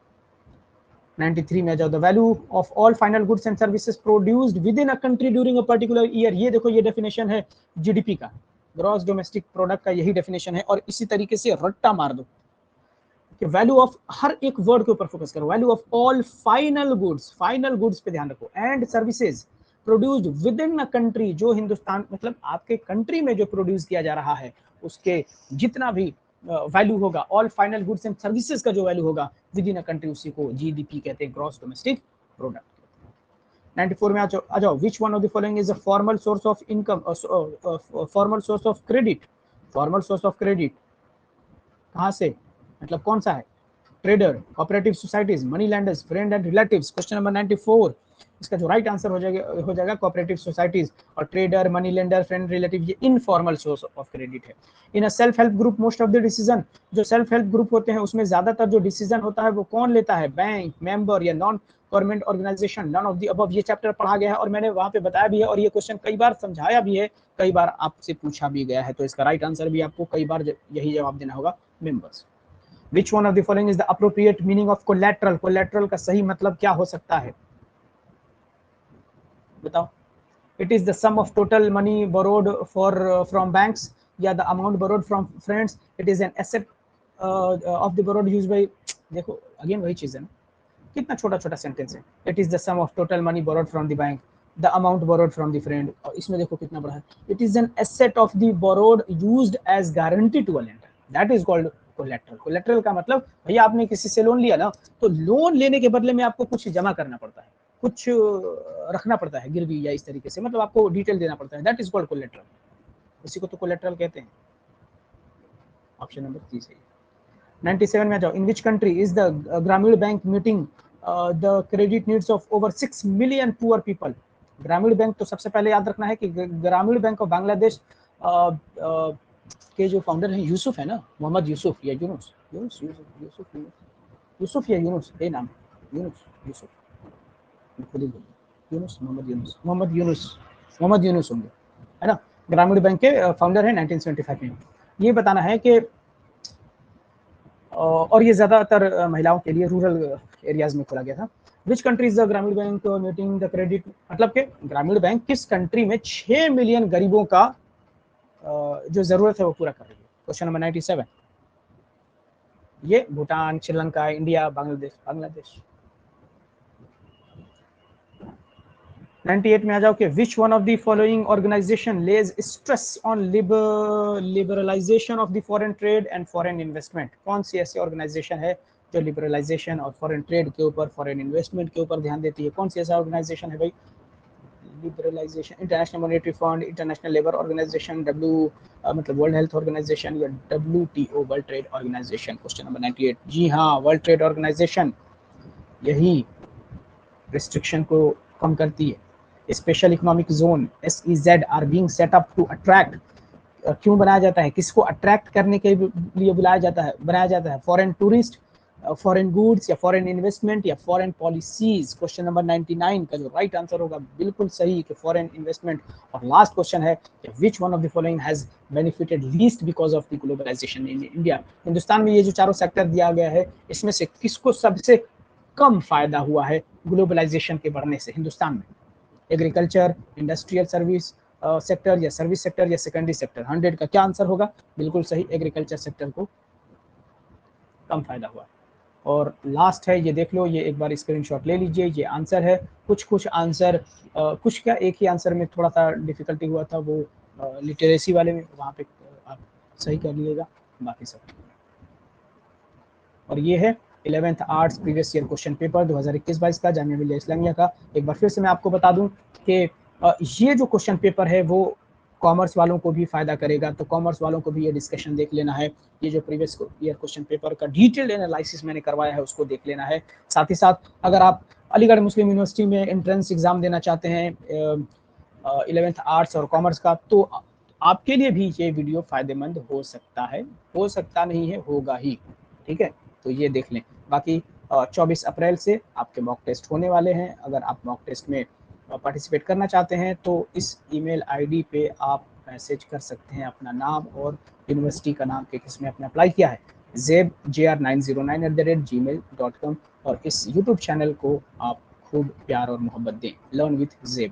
93 में आ जाओ, the value of all final goods and services produced with in a country during a particular year. ये देखो, ये डेफिनेशन है जीडीपी का, ग्रॉस डोमेस्टिक प्रोडक्ट का, यही डेफिनेशन है। और इसी तरीके से रट्टा मार दो कि वैल्यू ऑफ, हर एक वर्ड के ऊपर फोकस करो, value of all final goods पे ध्यान रखो, and services produced with in a country, जो हिंदुस्तान मतलब आपके कंट्री में जो प्रोड्यूस किया जा रहा है उसके जितना भी वैल्यू होगा, all final goods and services का जो वैल्यू होगा विद इन अ कंट्री, उसी को जीडीपी कहते हैं, ग्रॉस डोमेस्टिक प्रोडक्ट। 94 में आ जाओ, which one of the following is a formal source of income, formal source of credit? Formal source of credit कहाँ से, मतलब कौन सा है? Trader, cooperative societies, money lenders, friend and relatives. Question number 94, इसका जो राइट आंसर हो जाएगा कोऑपरेटिव सोसाइटीज। और trader, money lender, friend, relative, ये इनफॉर्मल सोर्स ऑफ क्रेडिट है। In a self help group most of the decision, जो self help group होते हैं उसमें ज्यादातर जो डिसीजन होता है वो कौन लेता है? बैंक, मेंबर या non government organisation? None of the above. ये चैप्टर पढ़ा गया है और मैंने वहां पे बताया भी है, और ये क्वेश्चन कई बार समझाया भी है, कई बार आपसे पूछा भी गया है। तो इसका राइट आंसर भी आपको कई बार यही जवाब देना होगा, members. Which one of the following is the appropriate meaning of collateral? collateral का सही मतलब क्या हो सकता है? बताओ। It is the sum of total money borrowed from banks, या the amount borrowed from friends. It is an asset of the borrowed used by, देखो अगेन वही चीज है ना, कितना छोटा छोटा सेंटेंस है। It is the sum of total money borrowed from the bank, the amount borrowed from the friend, और इसमें देखो कितना बड़ा है। It is an asset of the borrowed used as guarantee to a lender, that is called collateral. Collateral का मतलब भैया आपने किसी से लोन लिया ना, तो लोन लेने के बदले में आपको कुछ जमा करना पड़ता है, कुछ रखना पड़ता है गिरवी, या इस तरीके से, मतलब आपको डिटेल देना पड़ता है, दैट इज कॉल्ड कोलेट्रल। इसी को तो कोलेट्रल कहते हैं। ऑप्शन नंबर 30 है। 97 में जाओ, इन विच कंट्री इज द ग्रामीण bank meeting the credit needs of over 6 million poor people? ग्रामीण बैंक तो सबसे पहले याद रखना है कि ग्रामीण बैंक ऑफ बांग्लादेश के जो फाउंडर हैं यूसुफ है ना, मोहम्मद यूसुफ या यूनुस, यूनुस यूसुफ यूसुफ यूसुफ या यूनुस, ये नाम है यूनुस यूसुफ, खुद ही यूनुस मोहम्मद यूनुस मोहम्मद यूनुस मोहम्मद यूनुस होंगे, है ना। ग्रामीण बैंक के फाउंडर हैं 1975 में। ये बताना है कि और ये ज़्यादातर महिलाओं के लिए रूरल एरियाज में खोला गया था। विच कंट्री इज द ग्रामीण बैंक मीटिंग द क्रेडिट, मतलब कि ग्रामीण बैंक किस कंट्री में 6 मिलियन गरीबों का जो ज़रूरत है वो पूरा कर रही है। क्वेश्चन नंबर 97, ये भूटान, श्रीलंका, इंडिया, बांग्लादेश। 98 में आ जाओ कि which one of the following organisation lays stress on liberalisation of the foreign trade and foreign investment. कौन सी ऐसी ऑर्गेनाइजेशन है जो लिबरलाइजेशन और फॉरेन ट्रेड के ऊपर, फॉरेन इन्वेस्टमेंट के ऊपर ध्यान देती है? कौन सी ऐसा ऑर्गेनाइजेशन है भाई? Liberalisation, international monetary fund, international labour organisation, मतलब वर्ल्ड हेल्थ ऑर्गेनाइजेशन, या WTO world trade organisation. Question number 98, जी हाँ, वर्ल्ड ट्रेड ऑर्गेनाइजेशन यही रिस्ट्रिक्शन को कम करती है। Special economic zone SEZ are being set up to attract, क्यों बनाया जाता है, किसको अट्रैक्ट करने के लिए बनाया जाता है? फॉरेन टूरिस्ट, फॉरेन गुड्स, या फॉरेन इन्वेस्टमेंट, या फॉरेन पॉलिसीज। क्वेश्चन नंबर 99 का जो राइट आंसर होगा बिल्कुल सही कि फॉरेन इन्वेस्टमेंट। और लास्ट क्वेश्चन है which one of the following has benefited least because of the globalisation in India. Hindustan में ये जो चारों सेक्टर दिया गया है, इसमें से किसको सबसे कम फायदा हुआ है ग्लोबलाइजेशन के बढ़ने से हिंदुस्तान में? एग्रीकल्चर, इंडस्ट्रियल सर्विस सेक्टर, या सर्विस सेक्टर, या सेकेंडरी सेक्टर। 100 का क्या आंसर होगा? बिल्कुल सही, एग्रीकल्चर सेक्टर को कम फायदा हुआ। और लास्ट है, ये देख लो, ये एक बार स्क्रीनशॉट ले लीजिए, ये आंसर है। कुछ आंसर, कुछ क्या, एक ही आंसर में थोड़ा सा डिफिकल्टी हुआ था, वो लिटरेसी वाले में, वहाँ पे आप सही कर लीजिएगा, बाकी सब। और ये है 11th arts previous year question paper 2021-22 का, जामिया मिलिया इस्लामिया का। एक बार फिर से मैं आपको बता दूं कि ये जो क्वेश्चन पेपर है वो कॉमर्स वालों को भी फायदा करेगा, तो कॉमर्स वालों को भी ये डिस्कशन देख लेना है। ये जो प्रीवियस ईयर क्वेश्चन पेपर का डिटेल्ड एनालिसिस मैंने करवाया है उसको देख लेना है। साथ ही साथ अगर आप अलीगढ़ मुस्लिम यूनिवर्सिटी में एंट्रेंस एग्जाम देना चाहते हैं 11th आर्ट्स और कॉमर्स का, तो आपके लिए भी ये वीडियो फायदेमंद हो सकता है, हो सकता नहीं है, होगा ही, ठीक है। तो ये देख लें। बाकी 24 अप्रैल से आपके मॉक टेस्ट होने वाले हैं। अगर आप मॉक टेस्ट में पार्टिसिपेट करना चाहते हैं तो इस ईमेल आईडी पे आप मैसेज कर सकते हैं अपना नाम और यूनिवर्सिटी का नाम कि किसमें आपने अप्लाई किया है, zeb909@gmail.com। और इस यूट्यूब चैनल को आप खूब प्यार और मोहब्बत दें, लर्न विथ जेब।